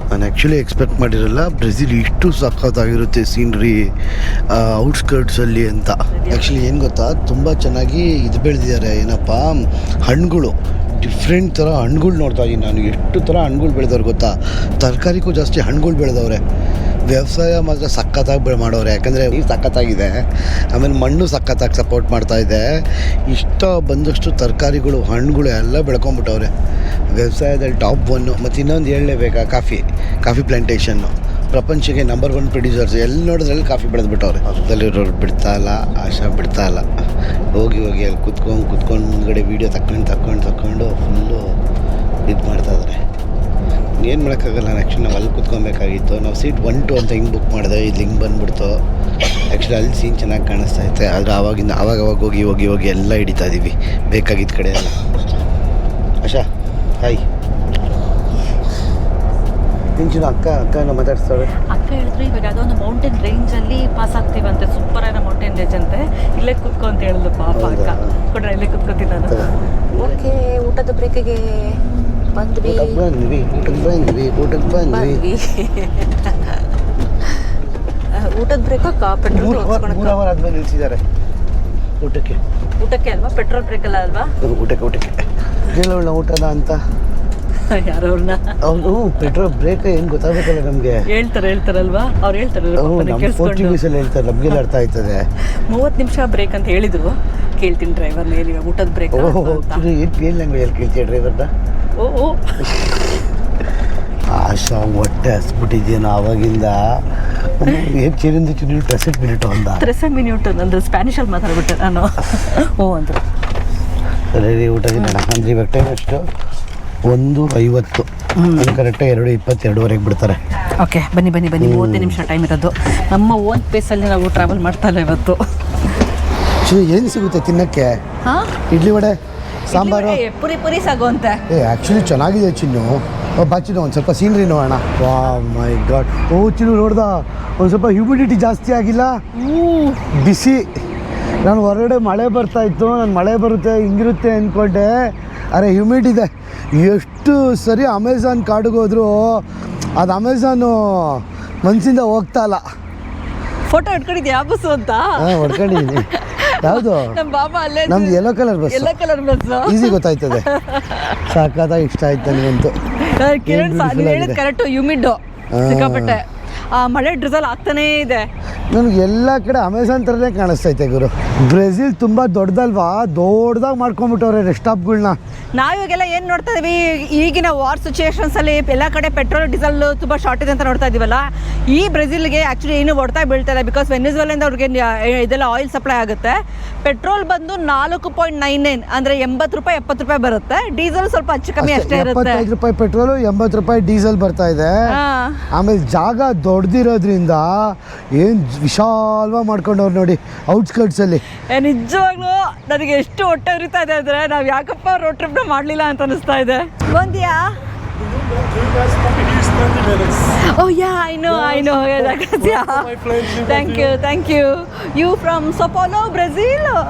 ನಾನು ಆ್ಯಕ್ಚುಲಿ ಎಕ್ಸ್ಪೆಕ್ಟ್ ಮಾಡಿರಲ್ಲ ಬ್ರೆಜಿಲ್ ಇಷ್ಟು ಸಖತ್ತಾಗಿರುತ್ತೆ ಸೀನ್ರಿ ಔಟ್ಸ್ಕರ್ಟ್ಸಲ್ಲಿ ಅಂತ. ಆ್ಯಕ್ಚುಲಿ ಏನು ಗೊತ್ತಾ, ತುಂಬ ಚೆನ್ನಾಗಿ ಇದು ಬೆಳೆದಿದ್ದಾರೆ, ಏನಪ್ಪ ಹಣ್ಣುಗಳು, ಡಿಫ್ರೆಂಟ್ ಥರ ಹಣ್ಣುಗಳು ನೋಡ್ತಾ ಇದ್ದೀನಿ ನಾನು. ಎಷ್ಟು ಥರ ಹಣ್ಣುಗಳು ಬೆಳೆದವ್ರು ಗೊತ್ತಾ, ತರಕಾರಿಗೂ ಜಾಸ್ತಿ ಹಣ್ಣುಗಳು ಬೆಳೆದವ್ರೆ. ವ್ಯವಸಾಯ ಮಾತ್ರ ಸಖತ್ತಾಗಿ ಮಾಡೋರೆ, ಯಾಕಂದರೆ ನೀರು ಸಖತ್ತಾಗಿದೆ, ಆಮೇಲೆ ಮಣ್ಣು ಸಖತ್ತಾಗಿ ಸಪೋರ್ಟ್ ಮಾಡ್ತಾ ಇದೆ. ಇಷ್ಟ ಬಂದಷ್ಟು ತರಕಾರಿಗಳು ಹಣ್ಣುಗಳು ಎಲ್ಲ ಬೆಳ್ಕೊಂಬಿಟ್ಟವ್ರೆ. ವ್ಯವಸಾಯದಲ್ಲಿ ಟಾಪ್ 1. ಮತ್ತು ಇನ್ನೊಂದು ಹೇಳಲೇಬೇಕಾ, ಕಾಫಿ ಪ್ಲಾಂಟೇಷನ್ನು ಪ್ರಪಂಚಕ್ಕೆ ನಂಬರ್ 1 ಪ್ರೊಡ್ಯೂಸರ್ಸ್. ಎಲ್ಲಿ ನೋಡಿದ್ರಲ್ಲಿ ಕಾಫಿ ಬೆಳೆದ್ಬಿಟ್ಟವ್ರೆ. ಪಕ್ಕದಲ್ಲಿರೋರು ಬಿಡ್ತಾ ಇಲ್ಲ, ಆಶಾ ಬಿಡ್ತಾ ಇಲ್ಲ. ಹೋಗಿ ಅಲ್ಲಿ ಕುತ್ಕೊಂಡು ಮುಂದ್ಗಡೆ ವೀಡಿಯೋ ತಕ್ಕೊಂಡು ಫುಲ್ಲು ಇದು ಮಾಡ್ತಾಯಿದ್ದಾರೆ. ಏನು ಮಾಡೋಕ್ಕಾಗಲ್ಲ. ಆ್ಯಕ್ಚುಲಿ ನಾವು ಅಲ್ಲಿ ಕುತ್ಕೊಬೇಕಾಗಿತ್ತು. ನಾವು ಸೀಟ್ 1, 2 ಅಂತ ಹಿಂಗೆ ಬುಕ್ ಮಾಡಿದೆ, ಇದು ಹಿಂಗೆ ಬಂದುಬಿಡ್ತು. ಆ್ಯಕ್ಚುಲಿ ಅಲ್ಲಿ ಸೀನ್ ಚೆನ್ನಾಗಿ ಕಾಣಿಸ್ತಾ ಐತೆ, ಆದರೆ ಆವಾಗ ಹೋಗಿ ಎಲ್ಲ ಹಿಡಿತಾ ಇದ್ದೀವಿ ಬೇಕಾಗಿದ್ದ ಕಡೆ ಎಲ್ಲ. ಆಶಾ ಹಾಯ್. ಇಂಚಿನ ಅಕ್ಕ ಮಾತಾಡ್ತಾಳೆ. ಅಕ್ಕ ಹೇಳಿದ್ರು ಇವಾಗ ಅದೊಂದು ಮೌಂಟೇನ್ ರೇಂಜಲ್ಲಿ ಪಾಸ್ ಆಗ್ತೀವಂತೆ, ಸೂಪರ್ ಆದ ಮೌಂಟೇನ್ ರೇಂಜ್ ಅಂತೆ. ಇಲ್ಲೇ ಕುತ್ಕೊ ಅಂತ ಹೇಳಿದ್ರು ಪಾಪ ಅಕ್ಕ. ಕೊಡ್ರೆ ಇಲ್ಲೇ ಕುತ್ಕೊತೀನಿ ನಾನು. ಓಕೆ, ಊಟದ ಬ್ರೇಕಿಗೆ ಬಂದ್ವಿ. ಊಟದ ಬ್ರೇಕ್ ಪೆಟ್ರೋಲ್ 3 ಅವರ್ ಆದ್ಮೇಲೆ ನಿಲ್ಸಿದ್ದಾರೆ ಊಟಕ್ಕೆ ಅಲ್ವಾ, ಪೆಟ್ರೋಲ್ ಬ್ರೇಕ್ ಅಲ್ಲ ಅಲ್ವಾ? ಊಟಕ್ಕೆ ಹೇಳೋಣ ಊಟದ ಅಂತ ಯಾರವ್ರನ್ನ ಅವರು ಪೆಟ್ರೋಲ್ ಬ್ರೇಕ್ ಏನು ಗೊತ್ತಾಗಬೇಕಲ್ಲ ನಮಗೆ. ಹೇಳ್ತಾರಲ್ವಾ, ಅವ್ರು ಹೇಳ್ತಾರೆ ಪೋರ್ಚುಗೀಸಲ್ಲಿ ಹೇಳ್ತಾರೆ, ನಮಗೆಲ್ಲ ಅರ್ಥ ಆಯ್ತದೆ. 30 ನಿಮಿಷ ಬ್ರೇಕ್ ಅಂತ ಹೇಳಿದ್ರು. ಕೇಳ್ತೀನಿ ಡ್ರೈವರ್ನ, ಹೇಳಿ ಊಟದ ಬ್ರೇಕ್. ಏನು ಲ್ಯಾಂಗ್ವೇಜಲ್ಲಿ ಕೇಳ್ತೀಯ ಡ್ರೈವರ್ನ? ಓ ಆಶಾ ಹೊಟ್ಟೆ ಹಸ್ಬಿಟ್ಟಿದ್ದೀನ ಆವಾಗಿಂದ. ಏನು ಚಿರಂದಿ ಟ್ರೆಸೆಟ್ ಮಿನಿಟ್ ಅಂದ. 3 ಮಿನಿಟ್ ಅಂದ್ರೆ ಸ್ಪ್ಯಾನಿಷಲ್ಲಿ ಮಾತಾಡ್ಬಿಟ್ಟೆ ನಾನು. ಅಂದರು. ಸರಿ ಊಟ ತಿನ್ನೋಣ ಅಂದರೆ ಇವಾಗ ಟೈಮ್ ಎಷ್ಟು? 1:50. ಕರೆಕ್ಟಾಗಿ 2:22 ಬಿಡ್ತಾರೆ. ಓಕೆ, ಬನ್ನಿ 30 ನಿಮಿಷ ಟೈಮ್ ಇರೋದು. ನಮ್ಮ ಓನ್ ಪೇಸಲ್ಲಿ ನಾವು ಟ್ರಾವೆಲ್ ಮಾಡ್ತಾ ಇಲ್ಲ ಇವತ್ತು. ಏನು ಸಿಗುತ್ತೆ ತಿನ್ನೋಕ್ಕೆ? ಹಾಂ, ಇಡ್ಲಿ ವಡೆ ಸಾಂಬಾರು ಪುರಿ ಸಾಗುವಂತೆ. ಆ್ಯಕ್ಚುಲಿ ಚೆನ್ನಾಗಿದೆ ಚಿನ್ನು. ಬಾಚಿನ ಒಂದು ಸ್ವಲ್ಪ ಸೀನ್ರಿ ನೋಡೋಣ. ವಾ ಮೈ ಗಾಡ್. ಚಿನ್ನು ನೋಡ್ದ ಒಂದು ಸ್ವಲ್ಪ ಹ್ಯೂಮಿಡಿಟಿ ಜಾಸ್ತಿ ಆಗಿಲ್ಲ, ಬಿಸಿ ನಾನು ಹೊರಗಡೆ ಮಳೆ ಬರ್ತಾಯಿತ್ತು, ನಾನು ಮಳೆ ಬರುತ್ತೆ ಹಿಂಗಿರುತ್ತೆ ಅಂದ್ಕೊಂಡೆ. ಅರೆ ಹ್ಯೂಮಿಡ್ ಇದೆ. ಎಷ್ಟು ಸರಿ ಅಮೆಝಾನ್ ಕಾಡಿಗೆ ಹೋದರೂ ಅದು ಅಮೆಝಾನು ಮನಸ್ಸಿಂದ ಹೋಗ್ತಾ ಇಲ್ಲ. ಫೋಟೋ ಇಟ್ಕೊಂಡಿದ್ಯಾ ಬಸ್ಸು ಅಂತ? ಹಾಂ ಹೊಡ್ಕೊಂಡಿದ್ದೀನಿ. ಯಾವುದು? ನಮ್ಮ ಬಾಬಾ ಅಲ್ಲೇ ನಮ್ದು ಯೆಲ್ಲೋ ಕಲರ್ ಬಸ್. ಎಲ್ಲ ಕಲರ್ ಬಸ್ಸು ಈಸಿ ಗೊತ್ತಾಯ್ತದೆ. ಸಾಕಾದ ಇಷ್ಟ ಆಯ್ತು ನನಗಂತೂ. ಕಿರಣ್ ನೀವು ಹೇಳಿದ ಕರೆಕ್ಟು, ಹ್ಯೂಮಿಡ್ಡು ಸಿಕ್ಕಾಪಟ್ಟೆ. ಮಳೆ ಡ್ರಿಸಲ್ ಆಗ್ತಾನೇ ಇದೆ. ನನಗೆ ಎಲ್ಲ ಕಡೆ ಅಮೆಝಾನ್ ಥರನೇ ಕಾಣಿಸ್ತೈತೆ ಗುರು. ಬ್ರೆಜಿಲ್ ತುಂಬ ದೊಡ್ಡದಲ್ವಾ, ದೊಡ್ಡದಾಗಿ ಮಾಡ್ಕೊಂಬಿಟ್ಟವ್ರೆ ರೆಸ್ಟ್ ಸ್ಟಾಪ್ಗಳನ್ನ. ನಾವಿಗೆಲ್ಲ ಏನು ನೋಡ್ತಾ ಇದೀವಿ, ಈಗಿನ ವಾರ್ ಸಿಚುಯೇಷನ್ಸಲ್ಲಿ ಎಲ್ಲ ಕಡೆ ಪೆಟ್ರೋಲ್ ಡೀಸೆಲ್ ತುಂಬ ಶಾರ್ಟೇಜ್ ಅಂತ ನೋಡ್ತಾ ಇದೀವಲ್ಲ. ಈ ಬ್ರೆಜಿಲ್ಗೆ ಆ್ಯಕ್ಚುಲಿ ಏನು ಹೊಡ್ತಾ ಬೀಳ್ತಾ ಇಲ್ಲ. ಬಿಕಾಸ್ ವೆನಿಜುವೆಲಾದಿಂದ ಅವ್ರಿಗೆ ಇದೆಲ್ಲ ಆಯಿಲ್ ಸಪ್ಲೈ ಆಗುತ್ತೆ. ಪೆಟ್ರೋಲ್ ಬಂದು 4.99 ಅಂದರೆ 80 ರೂಪಾಯಿ 70 ರೂಪಾಯಿ ಬರುತ್ತೆ. ಡೀಸೆಲ್ ಸ್ವಲ್ಪ ಹೆಚ್ಚು ಕಮ್ಮಿ ಅಷ್ಟೇ ಇರುತ್ತೆ. 75 ರೂಪಾಯಿ ಪೆಟ್ರೋಲು, 80 ರೂಪಾಯಿ ಡೀಸೆಲ್ ಬರ್ತಾ ಇದೆ. ಆಮೇಲೆ ಜಾಗ ದೊಡ್ಡದಿರೋದ್ರಿಂದ ಏನು ವಿಶಾಲವಾಗಿ ಮಾಡ್ಕೊಂಡವ್ರು ನೋಡಿ ಔಟ್ಸ್ಕರ್ಟ್ಸಲ್ಲಿ. ನಿಜವಾಗ್ಲೂ ನನಗೆ ಎಷ್ಟು ಹೊಟ್ಟೆ ಉರಿತಾ ಇದೆ ಅಂದರೆ ನಾವು ಯಾಕಪ್ಪ ರೋಡ್ ಟ್ರಿಪ್ನ ಮಾಡಲಿಲ್ಲ ಅಂತ ಅನಿಸ್ತಾ ಇದೆ. ಬಂದ್ಯಾ? Oh yeah, I know. Yeah. Thank you. You from Sao Paulo, Brazil?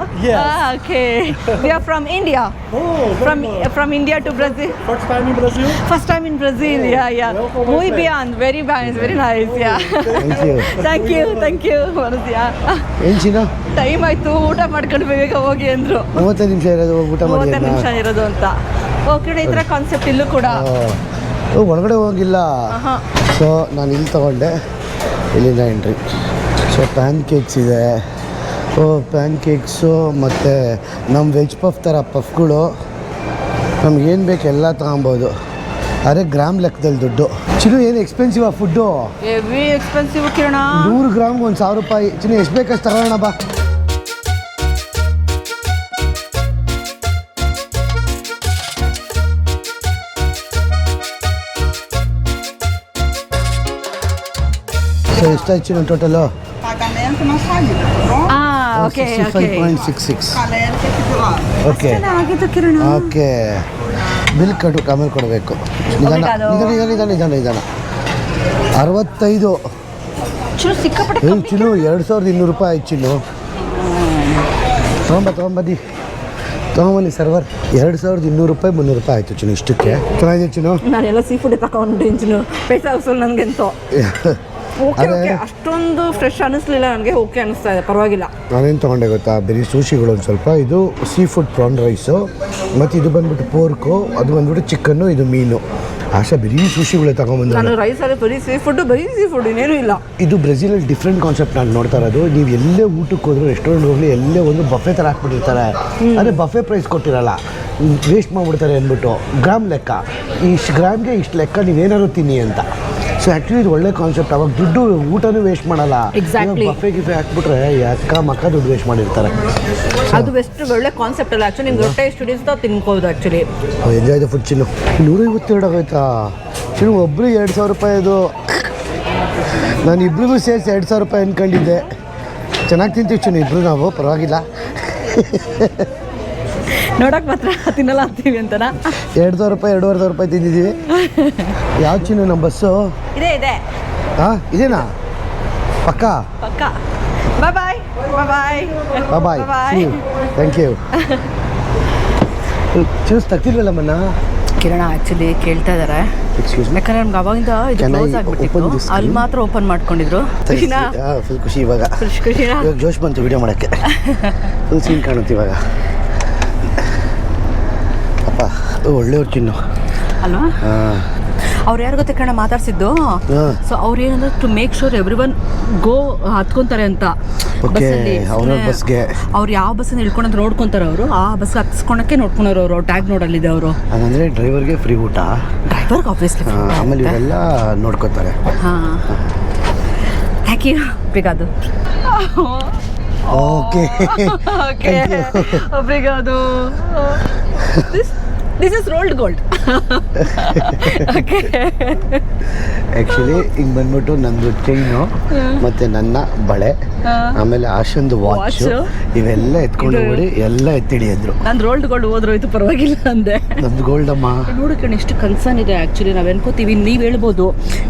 Yes. Okay. We are from India. Oh, from India to Brazil. First time in Brazil? First time in Brazil. Yeah. Welcome, Muy my bien, very nice. Yeah. Thank you. Thank you. ಏನು ಚಿನ್ನ? Time ಆಯ್ತು, ಊಟ ಮಾಡ್ಕೊಂಡು ಬೇಗ ಹೋಗಿ ಅಂದ್ರು. 35 ನಿಮಿಷ ಇರೋದು, ಊಟ ಮಾಡಿ. 35 ನಿಮಿಷ ಇರೋದು ಅಂತ. ಓಕೆ, ಈ ಥರ ಕಾನ್ಸೆಪ್ಟ್ ಇಲ್ಲೂ ಕೂಡ. ಒಳಗಡೆ ಹೋಗಿಲ್ಲ. ಸೊ ನಾನು ಇಲ್ಲಿ ತೊಗೊಂಡೆ, ಇಲ್ಲಿಂದ ಎಂಟ್ರಿ. ಸೊ ಪ್ಯಾನ್ ಕೇಕ್ಸ್ ಇದೆ. ಪ್ಯಾನ್ ಕೇಕ್ಸು ಮತ್ತು ನಮ್ಮ ವೆಜ್ ಪಫ್ ಥರ ಪಫ್ಗಳು ನಮ್ಗೇನು ಬೇಕು ಎಲ್ಲ ತೊಗೊಬೋದು. ಅರೆ ಗ್ರಾಮ್ ಲೆಕ್ಕದಲ್ಲಿ ದುಡ್ಡು. ಚಿನ್ನು ಏನು ಎಕ್ಸ್ಪೆನ್ಸಿವ್ ಆ ಫುಡ್ಡು? ಹೆವಿ ಎಕ್ಸ್ಪೆನ್ಸಿವ್ ಕಿರಣ. 100 ಗ್ರಾಮ್ಗೆ 1000 ರೂಪಾಯಿ. ಚಿನ್ನು ಎಷ್ಟು ಬೇಕಷ್ಟು ತಗೊಳ್ಳೋಣ ಬಾ. ಸೊ ಎಷ್ಟಾಯ್ತು ಚಿನ್ನು total? Pagamento na saída, tá bom? Okay 65.66. Calérica aqui do lado. Okay ಆಗಿತ್ತು ಕಿರಣ. ಓಕೆ ಬಿಲ್ ಕಟ್ಟು ಆಮೇಲೆ ಕೊಡಬೇಕು. ನಿಧಾನ 65. ಚೂರು ಸಿಕ್ಕಾಪಟ್ಟೆ ಚಿನ್ನು 2200 ರೂಪಾಯಿ ಆಯ್ತು ಚಿನ್ನು. ತೊಗೊಂಬನ್ನಿ ಸರ್ವರ್. 2200 ರೂಪಾಯಿ 300 ರೂಪಾಯಿ ಆಯಿತು ಚಿನ್ನು ಇಷ್ಟಕ್ಕೆ. ಚೆನ್ನಾಗಿದೆ ಚಿನ್ನು. ನಾನೆಲ್ಲ ಸೀ ಫುಡ್ ತಗೊಂಡು ಪೈಸಾ ವಸೂಲ್ ನನಗೆಂತೋ. ಓಕೆ ಅಷ್ಟೊಂದು ಫ್ರೆಶ್ ಅನ್ನಿಸ್ಲಿಲ್ಲ ನನಗೆ. ಓಕೆ ಅನ್ನಿಸ್ತಾ ಇದೆ, ಪರವಾಗಿಲ್ಲ. ನಾನೇನು ತೊಗೊಂಡೆ ಗೊತ್ತಾ, ಬರೀ ಸೂಶಿಗಳು ಒಂದು ಸ್ವಲ್ಪ. ಇದು ಸೀ ಫುಡ್ ಪ್ರಾನ್ ರೈಸು, ಮತ್ತು ಇದು ಬಂದ್ಬಿಟ್ಟು ಪೋರ್ಕು, ಅದು ಬಂದ್ಬಿಟ್ಟು ಚಿಕನ್ನು, ಇದು ಮೀನು. ಆಶಾ ಬರೀ ಸೂಶಿಗಳೇ ತಗೊಂಬಂದ್ರೆ. ನಾನು ರೈಸಲ್ಲಿ ಬರೀ ಸೀ ಫುಡ್ ಇನ್ನೇನು ಇಲ್ಲ. ಇದು ಬ್ರೆಜಿಲಲ್ಲಿ ಡಿಫ್ರೆಂಟ್ ಕಾನ್ಸೆಪ್ಟ್ ನಾನು ನೋಡ್ತಾ ಇರೋದು. ನೀವು ಎಲ್ಲೇ ಊಟಕ್ಕೆ ಹೋದ್ರು, ರೆಸ್ಟೋರೆಂಟ್ ಹೋಗಲಿ, ಎಲ್ಲೇ ಒಂದು ಬಫೆ ಥರ ಹಾಕ್ಬಿಟ್ಟಿರ್ತಾರೆ. ಆದರೆ ಬಫೆ ಪ್ರೈಸ್ ಕೊಟ್ಟಿರಲ್ಲ, ವೇಸ್ಟ್ ಮಾಡಿಬಿಡ್ತಾರೆ ಅಂದ್ಬಿಟ್ಟು ಗ್ರಾಮ್ ಲೆಕ್ಕ. ಇಷ್ಟು ಗ್ರಾಮ್ಗೆ ಇಷ್ಟು ಲೆಕ್ಕ ನೀವೇನಾದ್ರು ತಿನ್ನಿ ಅಂತ. ಸೊ ಆ್ಯಕ್ಚುಲಿ ಇದು ಒಳ್ಳೆ ಕಾನ್ಸೆಪ್ಟ್. ಅವಾಗ ದುಡ್ಡು ಊಟನೂ ವೇಸ್ಟ್ ಮಾಡಲ್ಲ. ಬಫೆ ಗಿಫೆ ಹಾಕ್ಬಿಟ್ರೆ ಮಕ್ಕ ದುಡ್ಡು ವೇಸ್ಟ್ ಮಾಡಿರ್ತಾರೆ. ಅದು ಬೆಸ್ಟ್ ಒಳ್ಳೆ ಕಾನ್ಸೆಪ್ಟ್ ಅಲ್ಲ. ಆ್ಯಕ್ಚುಲಿ ನಿಮ್ಗೆ ಹೊಟ್ಟೆ ಎಷ್ಟು ಹಿಡಿಸ್ತಾ ತಿನ್ಕೋದು. ಆ್ಯಕ್ಚುಲಿ ಎಂಜಾಯ್ ದ ಫುಡ್ ಚಿನ್ನು. 152 ಆಗೋಯ್ತಾ ಚಿನ್ನು? ಒಬ್ರಿಗೆ 2000 ರೂಪಾಯಿ. ಅದು ನಾನು ಇಬ್ರಿಗೂ ಸೇರಿಸಿ 2000 ರೂಪಾಯಿ ಅಂದ್ಕೊಂಡಿದ್ದೆ. ಚೆನ್ನಾಗಿ ತಿಂತೀವಿ ಚಿನ್ನು ಇಬ್ಬರು ನಾವು, ಪರವಾಗಿಲ್ಲ. ನೋಡೋಕೆ ಮಾತ್ರ ತಿನ್ನಲ್ಲ ಅಂತೀವಿ ಅಂತನಾ? 2000 ರೂಪಾಯಿ 2500 ರೂಪಾಯಿ ತಿಂದಿದ್ದೀವಿ. ಯಾವ ಚಿನ್ನು ನಮ್ಮ ಬಸ್ಸು? ಇದೆ. ಹಾಂ ಇದೇನಾ? ಪಕ್ಕ ಬಾಯ್ ಥ್ಯಾಂಕ್ ಯು. ಚೂಸ್ ತಗ್ತಿಲ್ವಲ್ಲ ಮನ್ನ ಕಿರಣ ಆ್ಯಕ್ಚುಲಿ ಕೇಳ್ತಾ ಇದ್ದಾರೆ. Excuse me. ಯಾಕಂದ್ರೆ ನಮ್ಗೆ ಅವಾಗಿಂದ ಇದು ಕ್ಲೋಸ್ ಆಗಿಬಿಟ್ಟಿತ್ತು, ಅಲ್ಲಿ ಮಾತ್ರ ಓಪನ್ ಮಾಡ್ಕೊಂಡಿದ್ರು. ಖುಷಿನಾ? ಫುಲ್ ಖುಷಿ ಇವಾಗ. ಖುಷಿನಾ? ಇವಾಗ ಜೋಶ್ ಬಂತು ವಿಡಿಯೋ ಮಾಡೋಕ್ಕೆ. ಫುಲ್ ಸೀನ್ ಕಾಣುತ್ತೆ ಇವಾಗ. ಅಪ್ಪ ಒಳ್ಳೆಯವ್ರು ಚಿನ್ನು ಅಲ್ವಾ? ಅವ್ರು ಯಾರು ಗೊತ್ತ ಕಣ ಮಾತಾಡ್ಸಿದ್ದು. ಸೊ ಅವ್ರು ಏನಂದ್ರೆ to make sure everyone go ಹತ್ಕೊಂತಾರೆ ಅಂತ ಬಸ್ಸಲ್ಲಿ. ಬಸ್ಗೆ ಅವ್ರು ಯಾವ ಬಸ್ಸನ್ನು ಇಳ್ಕೊಂಡಂತ ನೋಡ್ಕೊಂತಾರೆ. ಅವರು ಆ ಬಸ್ ಹತ್ಸ್ಕೊಳಕ್ಕೆ ನೋಡ್ಕೊಂಡವ್ರು. ಅವರು ಟ್ಯಾಗ್ ನೋಡಲ್ಲಿದೆ ಅವರು. ಹಾಗಂದ್ರೆ ಡ್ರೈವರ್ಗೆ ಫ್ರೀ ಊಟ, ಡ್ರೈವರ್ಗೆ ಆಬ್ವಿಯಸ್ಲಿ. ಆಮೇಲೆ ಇವರೆಲ್ಲ ನೋಡ್ಕೋತಾರೆ. ಹಾಂ ಥ್ಯಾಂಕ್ ಯು. ಬೇಕದು okay Obrigado. This is rolled gold. Okay. Actually ಹಿಂಗೆ ಬಂದ್ಬಿಟ್ಟು ನಂದು ಚೈನು ಮತ್ತು ನನ್ನ ಬಳೆ ಆಮೇಲೆ ಆಶಂದು ವಾಚ್ ಇವೆಲ್ಲ ಎತ್ಕೊಂಡು ಹೋಗಿ ಎಲ್ಲ ಎತ್ತಿಡಿದ್ರು. ನಾನು ರೋಲ್ಡ್ ಗೋಲ್ಡ್ ಹೋದ್ರೋಯ್ತು ಪರವಾಗಿಲ್ಲ ಅಂದೆ. ನಮ್ದು ಗೋಲ್ಡ್ ಅಮ್ಮ. ನೋಡಿ ಕಣ್ ಎಷ್ಟು ಕನ್ಸರ್ನ್ ಇದೆ ಆ್ಯಕ್ಚುಲಿ. ನಾವು ಅನ್ಕೋತೀವಿ, ನೀವು ಹೇಳ್ಬೋದು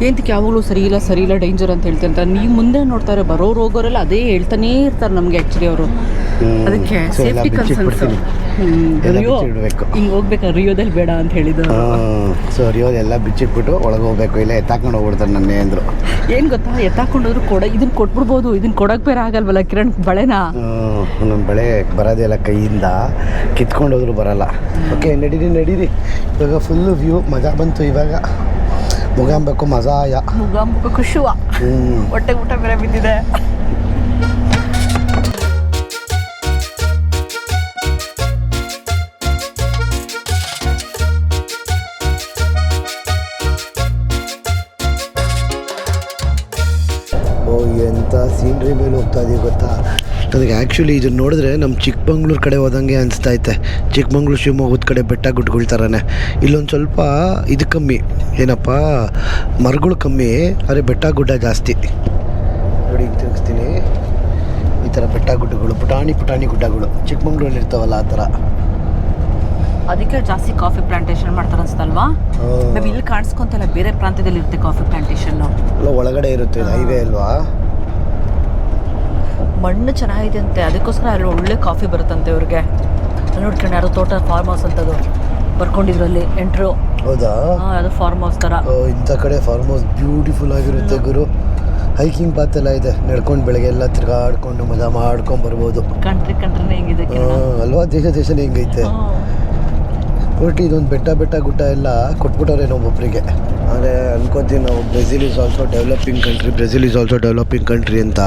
ಏನಕ್ಕೆ ಯಾವಾಗಲೂ ಸರಿ ಇಲ್ಲ ಡೇಂಜರ್ ಅಂತ ಹೇಳ್ತೀವಿ ಅಂತ. ನೀವು ಮುಂದೆ ನೋಡ್ತಾರೆ ಬರೋರು ಹೋಗೋರೆಲ್ಲ ಅದೇ ಹೇಳ್ತಾನೇ ಇರ್ತಾರೆ ನಮಗೆ ಆ್ಯಕ್ಚುಲಿ ಅವರು. ಅದಕ್ಕೆ ಸೇಫ್ಟಿ ಕನ್ಸರ್ನ್ಸ್. ಹಿಂಗೆ ಹೋಗ್ಬೇಕು ರಿಯೋದಲ್ಲಿ ಬೇಡ ಅಂತ ಹೇಳಿದ್ರು. ಸೊ ರಿಯೋದೆಲ್ಲ ಬಿಚ್ಚಿಟ್ಬಿಟ್ಟು ಒಳಗೆ ಹೋಗ್ಬೇಕು, ಇಲ್ಲ ಎತ್ತಾಕೊಂಡು ಹೋಗ್ಬಿಡ್ತಾರೆ ನನ್ನೇ ಅಂದರು. ಏನು ಗೊತ್ತಾ, ಎತ್ತಾಕೊಂಡೋದ್ರು ಇದನ್ನ ಕೊಟ್ಬಿಡ್ಬೋದು, ಇದನ್ನ ಕೊಡಕ್ಕೆ ಬೇರೆ ಆಗಲ್ವಲ್ಲ ಕಿರಣ್ ಬಳೆನಾ. ನನ್ನ ಬಳೆ ಬರೋದಿಲ್ಲ ಕೈಯಿಂದ, ಕಿತ್ಕೊಂಡೋದ್ರು ಬರಲ್ಲ. ಓಕೆ ನಡೀರಿ ಇವಾಗ ಫುಲ್ಲು ವ್ಯೂ ಮಜಾ ಬಂತು. ಇವಾಗ ಮುಗಾಂಬೇಕು ಮಜಾಯ ಖುಷುವ ಹೊಟ್ಟೆ ಊಟ ಬೇರೆ ಬಿದ್ದಿದೆ. ಎಂಥ ಸೀನ್ರಿ ಮೇಲೆ ಹೋಗ್ತಾ ಇದೀವಿ ಗೊತ್ತಾ. ನನಗೆ ಆ್ಯಕ್ಚುಲಿ ಇದನ್ನು ನೋಡಿದ್ರೆ ನಮ್ಮ ಚಿಕ್ಕಮಂಗ್ಳೂರು ಕಡೆ ಹೋದಂಗೆ ಅನಿಸ್ತೈತೆ. ಚಿಕ್ಕಮಂಗ್ಳೂರು ಶಿವಮೊಗ್ಗದ ಕಡೆ ಬೆಟ್ಟ ಗುಡ್ಡಗಳ ಥರನೇ. ಇಲ್ಲೊಂದು ಸ್ವಲ್ಪ ಇದು ಕಮ್ಮಿ, ಏನಪ್ಪ ಮರಗಳು ಕಮ್ಮಿ, ಆದರೆ ಬೆಟ್ಟ ಗುಡ್ಡ ಜಾಸ್ತಿ. ನೋಡಿ ತಿರುಗಿಸ್ತೀನಿ, ಈ ಥರ ಬೆಟ್ಟ ಗುಡ್ಡಗಳು ಪುಟಾಣಿ ಗುಡ್ಡಗಳು ಚಿಕ್ಕಮಂಗ್ಳೂರಲ್ಲಿ ಇರ್ತಾವಲ್ಲ ಆ ಥರ. ಅದಕ್ಕೆ ಜಾಸ್ತಿ ಕಾಫಿ ಪ್ಲಾಂಟೇಶನ್ ಮಾಡ್ತಾರೆ ಅನ್ಸ್ತಲ್ವಾ. ನಾವು ಇಲ್ಲಿ ಕಾಣಿಸ್ಕೊಂತಲ್ಲ, ಬೇರೆ ಪ್ರಾಂತ್ಯದಲ್ಲಿ ಇರುತ್ತೆ ಕಾಫಿ ಪ್ಲಾಂಟೇಶನ್. ಎಲ್ಲ ಒಳಗಡೆ ಇರುತ್ತೆ, ಹೈವೇ ಅಲ್ವಾ. ಮಣ್ಣು ಚೆನ್ನಾಗಿದೆ ಅಂತೆ, ಅದಕ್ಕೋಸ್ಕರ ಅಲ್ಲಿ ಒಳ್ಳೆ ಕಾಫಿ ಬರುತ್ತಂತೆ ಇವ್ರಿಗೆ. ನೋಡ್ಕೊಂಡು ಯಾರೋ ತೋಟ ಫಾರ್ಮ್ ಹೌಸ್ ಅಂತದು ಬರ್ಕೊಂಡಿದ್ರು ಅಲ್ಲಿ ಎಂಟ್ರು. ಹೌದಾ? ಅದು ಫಾರ್ಮ್ ಹೌಸ್ ಥರ. ಇಂಥ ಕಡೆ ಫಾರ್ಮ್ ಹೌಸ್ ಬ್ಯೂಟಿಫುಲ್ ಆಗಿರುತ್ತೆ ಗುರು. ಹೈಕಿಂಗ್ ಪಾತ್ ಎಲ್ಲ ಇದೆ, ನಡ್ಕೊಂಡು ಬೆಳಗ್ಗೆ ಎಲ್ಲ ತಿರ್ಗಾಡ್ಕೊಂಡು ಮಜಾ ಮಾಡ್ಕೊಂಡು ಬರ್ಬೋದು. ಕಂಟ್ರಿನೇ ಹೆಂಗಿದೆ ಅಲ್ವಾ, ದೇಶನೇ ಹೆಂಗೈತೆ. ಒಟ್ಟು ಇದೊಂದು ಬೆಟ್ಟ ಗುಡ್ಡ ಎಲ್ಲ ಕೊಟ್ಬಿಟ್ಟವ್ರೆ ಒಬ್ಬೊಬ್ಬರಿಗೆ. ಆದರೆ ಅನ್ಕೋತೀವಿ ನಾವು Brazil is also developing country ಅಂತ.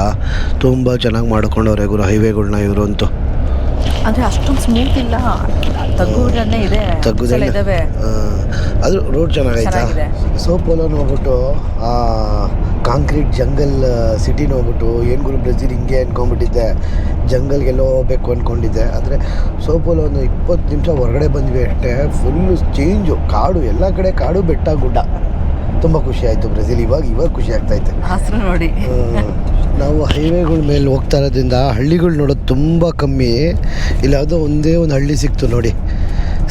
ತುಂಬ ಚೆನ್ನಾಗಿ ಮಾಡ್ಕೊಂಡವ್ರೆ ಗುರು ಹೈವೇಗಳನ್ನ ಇವರು ಅಂತೂ. ಅಂದರೆ ಅಷ್ಟೊಂದು ಸ್ಮೂತ್ ಇಲ್ಲ, ತಗ್ಗುದನ್ನೇ ಇದೆ, ಇದಾವೆ. ಅದು ರೋಡ್ ಚೆನ್ನಾಗೈತಾ. ಸೋಪೋಲೋ ನೋಡ್ಬಿಟ್ಟು ಕಾಂಕ್ರೀಟ್ ಜಂಗಲ್ ಸಿಟಿ ನೋಡ್ಬಿಟ್ಟು ಏನು ಗುರು ಬ್ರೆಜಿಲ್ ಹಿಂಗೆ ಅಂದ್ಕೊಂಡ್ಬಿಟ್ಟಿದ್ದೆ, ಜಂಗಲ್ಗೆಲ್ಲೋ ಹೋಗ್ಬೇಕು ಅಂದ್ಕೊಂಡಿದ್ದೆ. ಆದರೆ ಸೋಪೋಲೋ ಒಂದು 20 ನಿಮಿಷ ಹೊರಗಡೆ ಬಂದ್ವಿ ಅಷ್ಟೇ, ಫುಲ್ಲು ಚೇಂಜು. ಕಾಡು, ಎಲ್ಲ ಕಡೆ ಕಾಡು, ಬೆಟ್ಟ ಗುಡ್ಡ. ತುಂಬ ಖುಷಿ ಆಯಿತು ಬ್ರೆಜಿಲ್. ಇವಾಗ ಖುಷಿ ಆಗ್ತೈತೆ ಹಸಿರು ನೋಡಿ. ನಾವು ಹೈವೇಗಳ ಮೇಲೆ ಹೋಗ್ತಾ ಇರೋದ್ರಿಂದ ಹಳ್ಳಿಗಳು ನೋಡೋದು ತುಂಬ ಕಮ್ಮಿ. ಇಲ್ಲಿ ಯಾವುದೋ ಒಂದೇ ಒಂದು ಹಳ್ಳಿ ಸಿಕ್ತು ನೋಡಿ,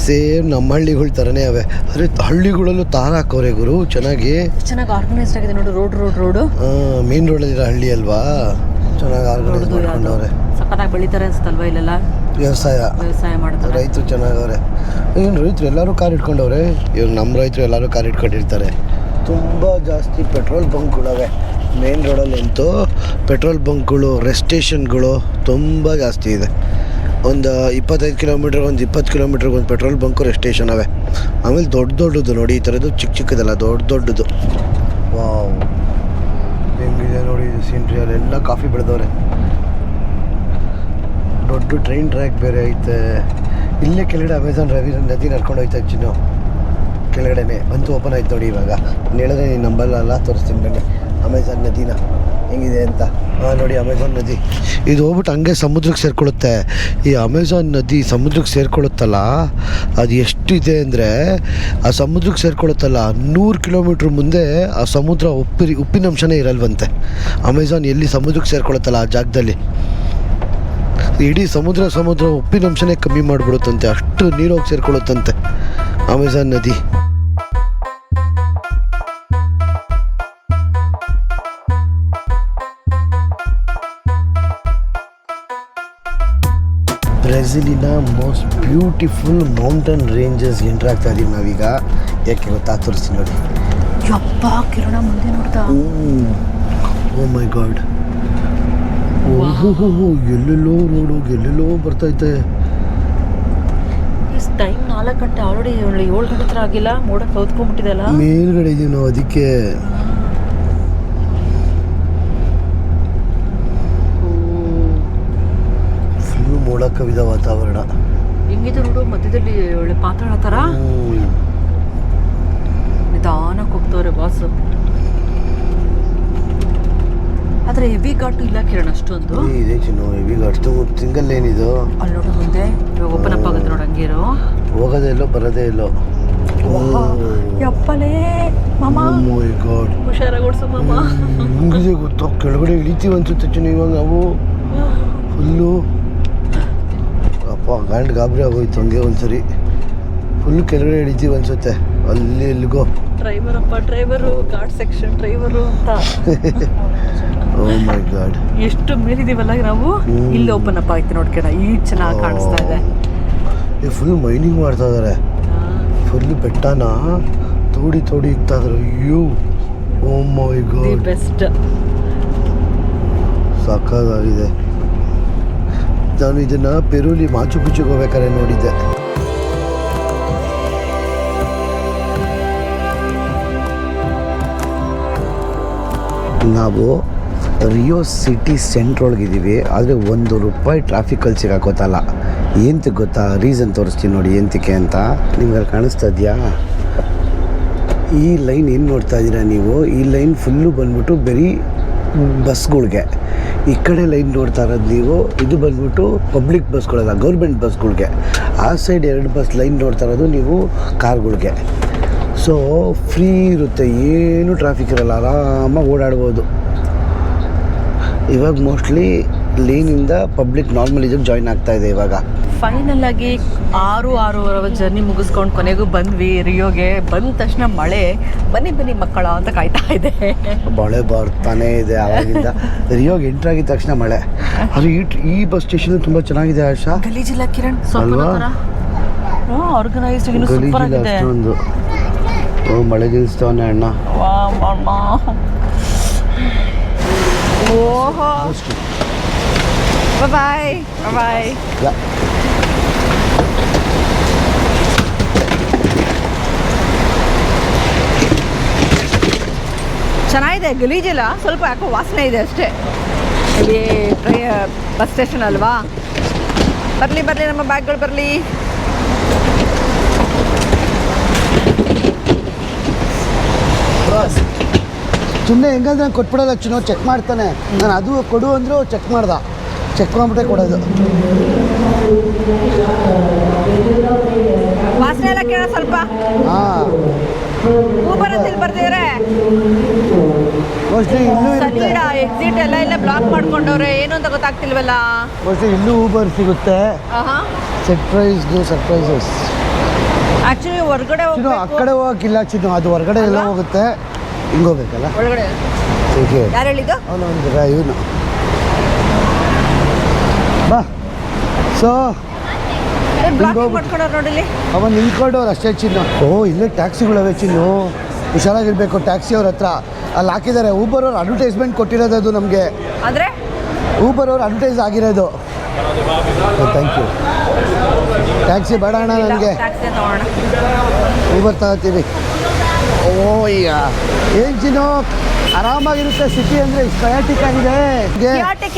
ಸೇಮ್ ನಮ್ಮ ಹಳ್ಳಿಗಳ ಥರನೇ ಅವೆ. ಆದರೆ ಹಳ್ಳಿಗಳಲ್ಲೂ ತಾರ ಹಾಕೋರೆ ಗುರು ಚೆನ್ನಾಗಿ ಆರ್ಗನೈಸ್ಡ್ ಆಗಿದೆ ನೋಡಿ. ರೋಡು ಮೇನ್ ರೋಡಲ್ಲಿರೋ ಹಳ್ಳಿ ಅಲ್ವಾ, ಚೆನ್ನಾಗಿ ಆರ್ಗನೈಸ್ ಮಾಡ್ಕೊಂಡವ್ರೆ. ಸಖತ್ತಾಗಿ ಬೆಳಿತಾರೆ ಅನ್ಸುತ್ತಲ್ವಾ ಇಲ್ಲೆಲ್ಲ. ವ್ಯವಸಾಯ ಮಾಡ್ತಾರೆ ರೈತರು ಚೆನ್ನಾಗವ್ರೆ. ಏನು ರೈತರು ಎಲ್ಲರೂ ಕಾರ್ ಇಟ್ಕೊಂಡವ್ರೆ. ಇವಾಗ ನಮ್ಮ ರೈತರು ಎಲ್ಲರೂ ಕಾರ್ ಇಟ್ಕೊಂಡಿರ್ತಾರೆ. ತುಂಬ ಜಾಸ್ತಿ ಪೆಟ್ರೋಲ್ ಬಂಕ್ಗಳವೆ ಮೇನ್ ರೋಡಲ್ಲಂತೂ. ಪೆಟ್ರೋಲ್ ಬಂಕ್ಗಳು, ರೆಸ್ಟ್ ಸ್ಟೇಷನ್ಗಳು ತುಂಬ ಜಾಸ್ತಿ ಇದೆ. ಒಂದು 25 ಕಿಲೋಮೀಟ್ರ್, ಒಂದು 20 ಕಿಲೋಮೀಟ್ರಿಗೆ ಒಂದು ಪೆಟ್ರೋಲ್ ಬಂಕು, ರೆಸ್ಟ್ ಸ್ಟೇಷನ್ ಅವೆ. ಆಮೇಲೆ ದೊಡ್ಡದು ನೋಡಿ, ಈ ಥರದ್ದು ಚಿಕ್ಕದಲ್ಲ, ದೊಡ್ಡದು. ವಾವ್, ಹೆಂಗಿದೆ ನೋಡಿ ಇದು ಸೀನ್ರಿ. ಅಲ್ಲೆಲ್ಲ ಕಾಫಿ ಬೆಳೆದವ್ರೆ. ದೊಡ್ಡ ಟ್ರೈನ್ ಟ್ರ್ಯಾಕ್ ಬೇರೆ ಐತೆ. ಇಲ್ಲೇ ಕೆಳಗಡೆ ಅಮೆಝಾನ್ ನದಿ ನಡ್ಕೊಂಡು ಹೋಯ್ತಾ ಚಿನ್ನು. ಕೆಳಗಡೆನೆ ಬಂತು, ಓಪನ್ ಆಯ್ತು ನೋಡಿ. ಇವಾಗ ನಾನು ಹೇಳಿದ್ರೆ ನೀನು ನಂಬಲ್ಲ, ತೋರಿಸ್ತೀನಿ ಬನ್ನಿ ಅಮೆಝಾನ್ ನದಿನ ಹೆಂಗಿದೆ ಅಂತ. ನೋಡಿ ಅಮೆಝಾನ್ ನದಿ ಇದು ಹೋಗ್ಬಿಟ್ಟು ಹಂಗೆ ಸಮುದ್ರಕ್ಕೆ ಸೇರ್ಕೊಳ್ಳುತ್ತೆ. ಈ ಅಮೆಝಾನ್ ನದಿ ಸಮುದ್ರಕ್ಕೆ ಸೇರ್ಕೊಳ್ಳುತ್ತಲ್ಲ, ಅದು ಎಷ್ಟಿದೆ ಅಂದರೆ, ಆ ಸಮುದ್ರಕ್ಕೆ ಸೇರ್ಕೊಳ್ಳುತ್ತಲ್ಲ 100 ಕಿಲೋಮೀಟ್ರ್ ಮುಂದೆ ಆ ಸಮುದ್ರ ಉಪ್ಪಿನಂಶನೇ ಇರಲ್ವಂತೆ. ಅಮೆಝಾನ್ ಎಲ್ಲಿ ಸಮುದ್ರಕ್ಕೆ ಸೇರ್ಕೊಳ್ಳುತ್ತಲ್ಲ ಆ ಜಾಗದಲ್ಲಿ ಇಡೀ ಸಮುದ್ರ ಉಪ್ಪಿನಂಶನೇ ಕಮ್ಮಿ ಮಾಡಿಬಿಡುತ್ತಂತೆ, ಅಷ್ಟು ನೀರು ಹೋಗಿ ಸೇರ್ಕೊಳ್ಳುತ್ತಂತೆ ಅಮೆಝಾನ್ ನದಿ. ಬ್ರೆಜಿಲಿನ most beautiful mountain ranges entry ಆಗ್ತಾ ಇದೀವಿ ನಾವೀಗ. ಯಾಕೆ ಗೊತ್ತಾ, ತೋರಿಸ್ತೀನಿ ನೋಡಿ. ಯಪ್ಪ ಕಿರಣ ಮುಂದೆ ನೋಡ್ತಾ. ಓ ಮೈ ಗಾಡ್, ಎಲ್ಲೆಲ್ಲೋ ರೋಡು, ಎಲ್ಲೆಲ್ಲೋ ಬರ್ತೈತೆ. ಟೈಮ್ 4 ಗಂಟೆ ಆಲ್ರೆಡಿ, 7 ಗಂಟೆ ಹತ್ರ ಆಗಿಲ್ಲ. ಮೋಡ ಕೌತ್ಕೊಂಡ್ಬಿಟ್ಟಿದೆ ಅಲ್ಲ. ಮೇಲ್ಗಡೆ ಇದೀವಿ ನಾವು, ಅದಕ್ಕೆ ಫುಲ್ಲು ಮೋಡ ಕವಿದ ವಾತಾವರಣ. ಹೆಂಗಿದೆ ನೋಡು, ಮಧ್ಯದಲ್ಲಿ ಒಳ್ಳೆ ಪಾತಾಳ ಥರ. ನಿಧಾನಕ್ಕೆ ಹೋಗ್ತವ್ರೆ ಬಾಸು. ಆದರೆ ಹೆವಿ ಘಾಟು ಇಲ್ಲ ಕಿರಣ್ ಅಷ್ಟೊಂದು. ಇದೆ ಚಿನ್ನು, ಹೆವಿ ಘಾಟ್. ಸಿಂಗಲ್ ಏನಿದು ಅಲ್ಲಿ ನೋಡು ಮುಂದೆ ಓಪನ್ ಅಪ್ ಆಗುತ್ತೆ ನೋಡಿ, ಹಂಗೇರು ಹೋಗ ಹೋಗೋದೇ ಇಲ್ಲೋ ಬರೋದೇ ಇಲ್ಲೋ. ಯಪ್ಪಲೇ ಮಾಮ ಮೈ ಗಾಡ್, ಹುಷಾರಾಗಿ ಓಡಿಸು ಮಾಮ. ಹಿಂಗಿದೆ ಗೊತ್ತೋ, ಕೆಳಗಡೆ ಇಳಿತೀವಿ ಅನ್ಸುತ್ತೆ ಚಿನ್ನ ಇವಾಗ ನಾವು ಫುಲ್ಲು. ಅಪ್ಪ ಗಂಡು ಗಾಬರಿ ಆಗೋಯ್ತು ಹಂಗೆ ಒಂದ್ಸರಿ. ಫುಲ್ ಕೆಳಗಡೆ ಇಳಿತೀವಿ ಅನ್ಸುತ್ತೆ, ಅಲ್ಲಿ ಎಲ್ಲಿಗೋ. ಡ್ರೈವರು ಗಾರ್ಡ್ ಸೆಕ್ಷನ್ ಡ್ರೈವರು ಅಂತ. ಓ ಮೈ ಗಾಡ್, ಎಷ್ಟು ಮೇಲಿದೀವಲ್ಲ ನಾವು. ಇಲ್ಲಿ ಓಪನ್ ಅಪ್ ಆಯ್ತು ನೋಡ್ಕೇಣ, ಈಗ ಚೆನ್ನಾಗಿ ಕಾಣಿಸ್ತಾ ಇದೆ. ಫುಲ್ ಮೈನಿಂಗ್ ಮಾಡ್ತಾ ಇದಾರೆ, ಫುಲ್ ಬೆಟ್ಟನ ತೋಡಿ ಇಕ್ತಾ ಇದಾರೆ. ಅಯ್ಯೋ ಓ ಮೈ ಗಾಡ್, ಬೆಸ್ಟ್. ಸಾಕಾಗಿದೆ. ನಾನು ಇದನ್ನ ಪೆರೂಲಿ ಮಾಚು ಪಿಚುಗೆ ಹೋಗ್ಬೇಕಾದ್ರೆ ನೋಡಿದ್ದೆ. ನಾವು ರಿಯೋ ಸಿಟಿ ಸೆಂಟ್ರೊಳಗಿದ್ದೀವಿ, ಆದರೆ ₹1 ಟ್ರಾಫಿಕಲ್ಲಿ ಸಿಗಾಕೋತಲ್ಲ. ಏನಂತ ಗೊತ್ತಾ? ರೀಸನ್ ತೋರಿಸ್ತೀನಿ ನೋಡಿ ಏನಕ್ಕೆ ಅಂತ. ನಿಮ್ಗೆ ಕಾಣಿಸ್ತಾ ಇದೆಯಾ? ಈ ಲೈನ್ ಏನು ನೋಡ್ತಾ ಇದ್ದೀರಾ ನೀವು? ಈ ಲೈನ್ ಫುಲ್ಲು ಬಂದ್ಬಿಟ್ಟು ಬರೀ ಬಸ್ಗಳ್ಗೆ. ಈ ಕಡೆ ಲೈನ್ ನೋಡ್ತಾ ಇರೋದು ನೀವು, ಇದು ಬಂದ್ಬಿಟ್ಟು ಪಬ್ಲಿಕ್ ಬಸ್ಗಳಲ್ಲ, ಗೌರ್ಮೆಂಟ್ ಬಸ್ಗಳ್ಗೆ. ಆ ಸೈಡ್ 2 ಬಸ್ ಲೈನ್ ನೋಡ್ತಾ ಇರೋದು ನೀವು ಕಾರ್ಗಳ್ಗೆ. ಸೊ ಫ್ರೀ ಇರುತ್ತೆ, ಏನು ಟ್ರಾಫಿಕ್ ಇರಲ್ಲ, ಆರಾಮಾಗಿ ಓಡಾಡ್ಬೋದು. ಇವಾಗ ಮೋಸ್ಟ್ಲಿ ಲೇನಿಂದ ಪಬ್ಲಿಕ್ ನಾರ್ಮಲ್ ಇದಕ್ಕೆ ಜಾಯ್ನ್ ಆಗ್ತಾ ಇದೆ ಇವಾಗ. ಫೈನಲ್ ಆಗಿ 6-6.5 ಜರ್ನಿ ಮುಗಿಸ್ಕೊಂಡು ಕೊನೆಗೂ ಬಂದ್ವಿ ರಿಯೋಗೆ. ಬಂದ ತಕ್ಷಣ ಮಳೆ, ಬನ್ನಿ ಮಕ್ಕಳ ಅಂತ ಕಾಯ್ತಾ ಇದೆ. ಮಳೆ ಬರ್ತಾನೇ ಇದೆ ಆವಾಗಿಂದ. ರಿಯೋಗೆ ಎಂಟ್ರ್ ಆಗಿದ ತಕ್ಷಣ ಮಳೆ. ಅದು ಈ ಬಸ್ ಸ್ಟೇಷನ್ ತುಂಬ ಚೆನ್ನಾಗಿದೆ ಆಶಾ. ಗಲೀಜಿಲ್ಲ ಕಿರಣ್, ಅಲ್ವಾ? ಆರ್ಗನೈಸ್ಡ್, ಇನ್ನು ಸೂಪರ್ ಆಗಿದೆ. ಅಷ್ಟೊಂದು ಮಳೆ ನಿಲ್ಲಿಸ್ತವನೆ ಅಣ್ಣ. ಓಹೋ, ಬಾಯ್. ಚೆನ್ನಾಗಿದೆ, ಗಲೀಜಿಲ್ಲ, ಸ್ವಲ್ಪ ಯಾಕೋ ವಾಸನೆ ಇದೆ ಅಷ್ಟೇ. ಇಲ್ಲಿ ಬಸ್ ಸ್ಟೇಷನ್ ಅಲ್ವಾ. ಬರಲಿ ನಮ್ಮ ಬ್ಯಾಗ್ಗಳು ಬರಲಿ. ಸುಮ್ಮನೆ ಹೆಂಗಂದ್ರೆ ನಾನು ಕೊಟ್ಬಿಡೋದು ಚಿನ್ನೋ, ಚೆಕ್ ಮಾಡ್ತಾನೆ. ನಾನು ಅದು ಕೊಡು ಅಂದರೂ ಚೆಕ್ ಮಾಡ್ಬಿಟ್ಟೆ ಕೊಡೋದು. ವಾಸನೆ ಎಲ್ಲ ಕೇಳ ಸ್ವಲ್ಪ. ಹಾಂ, ಊಬರ್ ಅಂತ ಇಲ್ಲಿ ಬರ್ತಿದ್ರೆ ಮೋಸ್ಟ್ಲಿ ಇಲ್ಲೂ ಇರುತ್ತೆ. ಎಕ್ಸಿಟ್ ಎಲ್ಲ ಇಲ್ಲ ಬ್ಲಾಕ್ ಮಾಡ್ಕೊಂಡವ್ರೆ, ಏನು ಅಂತ ಗೊತ್ತಾಗ್ತಿಲ್ವಲ್ಲ. ಮೋಸ್ಟ್ಲಿ ಇಲ್ಲೂ ಊಬರ್ ಸಿಗುತ್ತೆ. ಸರ್ಪ್ರೈಸಸ್. ಆಕ್ಚುಲಿ ಹೊರಗಡೆ ಚಿನ್ನು ಆ ಕಡೆ ಹೋಗಕ್ಕಿಲ್ಲ ಚಿನ್ನು, ಅದು ಹೊರಗಡೆ ಎಲ್ಲ ಹೋಗುತ್ತೆ. ಹಿಂಗೆ ಹೋಗ್ಬೇಕಲ್ಲ ಒಳಗಡೆ. ಹೀಗೆ ಯಾರು ಹೇಳಿದ್ದು? ಅವನು ಒಂದು ಇವನು ಬಾ. ಸೊ ಮಾಡ್ಕೊಂಡವ್ರು ನೋಡಿಲಿ, ಅವನು ನಿಂತ್ಕೊಂಡವ್ರು ಅಷ್ಟೇ ಚಿನ್ನು. ಇಲ್ಲೇ ಟ್ಯಾಕ್ಸಿಗಳವೆ ಚಿನ್ನು, ಹುಷಾರಾಗಿರ್ಬೇಕು. ಟ್ಯಾಕ್ಸಿ ಅವ್ರ ಹತ್ರ ಅಲ್ಲಿ ಹಾಕಿದ್ದಾರೆ. ಊಬರ್ ಅವ್ರು ಅಡ್ವರ್ಟೈಸ್ಮೆಂಟ್ ಕೊಟ್ಟಿರೋದು ಅದು ನಮಗೆ. ಅಂದರೆ ಊಬರ್ ಅವ್ರು ಅಡ್ವರ್ಟೈಸ್ ಆಗಿರೋದು. Thank you. ಟ್ಯಾಕ್ಸಿ ಬೇಡ ಅಣ್ಣ ನನಗೆ, ಊಬರ್ ತಗೋತೀವಿ. ಏನು ಚಿನ್ನು, ಆರಾಮಾಗಿರುತ್ತೆ. ಸಿಟಿ ಅಂದರೆ ಕಯಾಟಿಕ್ ಆಗಿದೆ.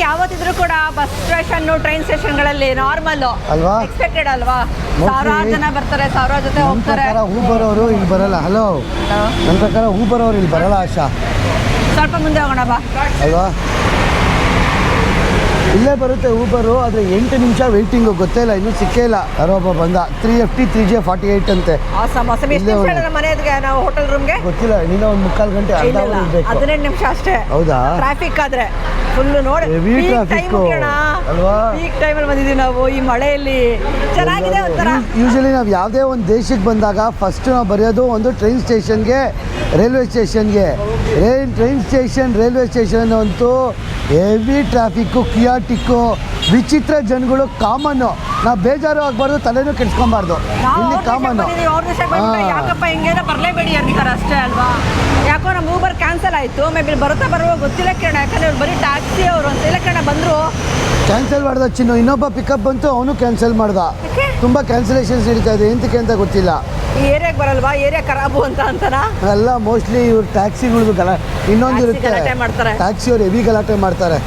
ಯಾವತ್ತಿದ್ರು ಕೂಡ ಬಸ್ ಸ್ಟೇಷನ್, ಟ್ರೈನ್ ಸ್ಟೇಷನ್ಗಳಲ್ಲಿ ನಾರ್ಮಲ್ ಅಲ್ವಾ, ಎಕ್ಸ್ಪೆಕ್ಟೆಡ್ ಅಲ್ವಾ. ಸಾವಿರಾರು ಜನ ಬರ್ತಾರೆ, ಸಾವಿರಾರು ಜೊತೆ ಹೋಗ್ತಾರೆ. ಊಬರ್ ಅವರು ಇಲ್ಲಿ ಬರಲ್ಲ. ಹಲೋ, ನನ್ನ ಪ್ರಕಾರ ಊಬರ್ ಅವರು ಇಲ್ಲಿ ಬರಲ್ಲ ಆಶಾ. ಸ್ವಲ್ಪ ಮುಂದೆ ಹೋಗೋಣ ಬಾ. ಅಲ್ವಾ, ಇಲ್ಲೇ ಬರುತ್ತೆ ಊಬರು, ಆದರೆ 8 ನಿಮಿಷ ವೆಯ್ಟಿಂಗು. ಗೊತ್ತೇ ಇಲ್ಲ, ಇನ್ನೂ ಸಿಕ್ಕೇ ಇಲ್ಲ. ಯಾರೋ ಒಬ್ಬ ಬಂದ. 350 3J48 ಅಂತೆ. ಮನೆ ಎದುರಿಗೆ ನಾವು ಹೋಟೆಲ್ ರೂಮ್ಗೆ ಗೊತ್ತಿಲ್ಲ, ಇನ್ನೂ ಒಂದು 3/4 ಗಂಟೆ 15 ನಿಮಿಷ ಅಷ್ಟೇ. ಹೌದಾ? ಟ್ರಾಫಿಕ್ ಆದ್ರೆ ಫುಲ್ ನೋಡಿ, ಅಲ್ವಾ? ಪೀಕ್ ಟೈಮಲ್ಲಿ ಬಂದಿದ್ದೀವಿ ನಾವು ಈ ಮಳೆಯಲ್ಲಿ. ಚೆನ್ನಾಗಿದೆ ಒಂಥರ. ಯೂಶಲಿ ನಾವು ಯಾವುದೇ ಒಂದು ದೇಶಕ್ಕೆ ಬಂದಾಗ ಫಸ್ಟ್ ನಾವು ಬರೆಯೋದು ಒಂದು ಟ್ರೈನ್ ಸ್ಟೇಷನ್ಗೆ, ರೈಲ್ವೆ ಸ್ಟೇಷನ್ಗೆ. ರೈಲ್ವೆ ಸ್ಟೇಷನ್ ಅಂತೂ ಹೆವಿ ಟ್ರಾಫಿಕ್ಕು, ಕಿಯಾಟಿಕ್ಕು, ವಿಚಿತ್ರ ಜನಗಳು ಕಾಮನ್ನು. ನಾವು ಬೇಜಾರು ಆಗಬಾರ್ದು, ತಲೆನೂ ಕೆಡ್ಸ್ಕೊಬಾರ್ದು. ಇಲ್ಲಿ ಕಾಮನ್ನು. ಯಾಕಪ್ಪ ಹಿಂಗೇನೋ ಬರಲೇಬೇಡಿ ಅಂತಾರೆ ಅಷ್ಟೇ ಅಲ್ವಾ. ಯಾಕೋ ನಮ್ಮ ಊಬರ್ ಕ್ಯಾನ್ಸಲ್ ಆಯಿತು. ಮೇ ಬಿ ಬರುತ್ತಾ ಬರುವ ಗೊತ್ತಿಲ್ಲ ಕೇಳ, ಯಾಕಂದ್ರೆ ಅವ್ರು ಬರೀ ಟ್ಯಾಕ್ಸಿ ಅವರು ಅಂತ ಇಲ್ಲ ಕೇಳ ಬಂದರು. ಕ್ಯಾನ್ಸಲ್ ಮಾಡ್ದ ಚಿನ್ನು. ಇನ್ನೊಬ್ಬ ಪಿಕಪ್ ಬಂತು, ಅವನು ಕ್ಯಾನ್ಸಲ್ ಮಾಡ್ದ. ತುಂಬ ಕ್ಯಾನ್ಸಲೇಷನ್ಸ್ ನಡೀತಾ ಇದೆ, ಎಂತಕ್ಕೆ ಅಂತ ಗೊತ್ತಿಲ್ಲ. ಈ ಏರಿಯಾಗೆ ಬರಲ್ವಾ, ಏರಿಯಾ ಖರಾಬು ಅಂತಾನ ಅಲ್ಲ, ಮೋಸ್ಟ್ಲಿ ಇವ್ರು ಟ್ಯಾಕ್ಸಿಗಳು ಇನ್ನೊಂದು ಇರುತ್ತೆ, ಟ್ಯಾಕ್ಸಿ ಅವ್ರು ಹೆವಿ ಗಲಾಟೆ ಮಾಡ್ತಾರೆ.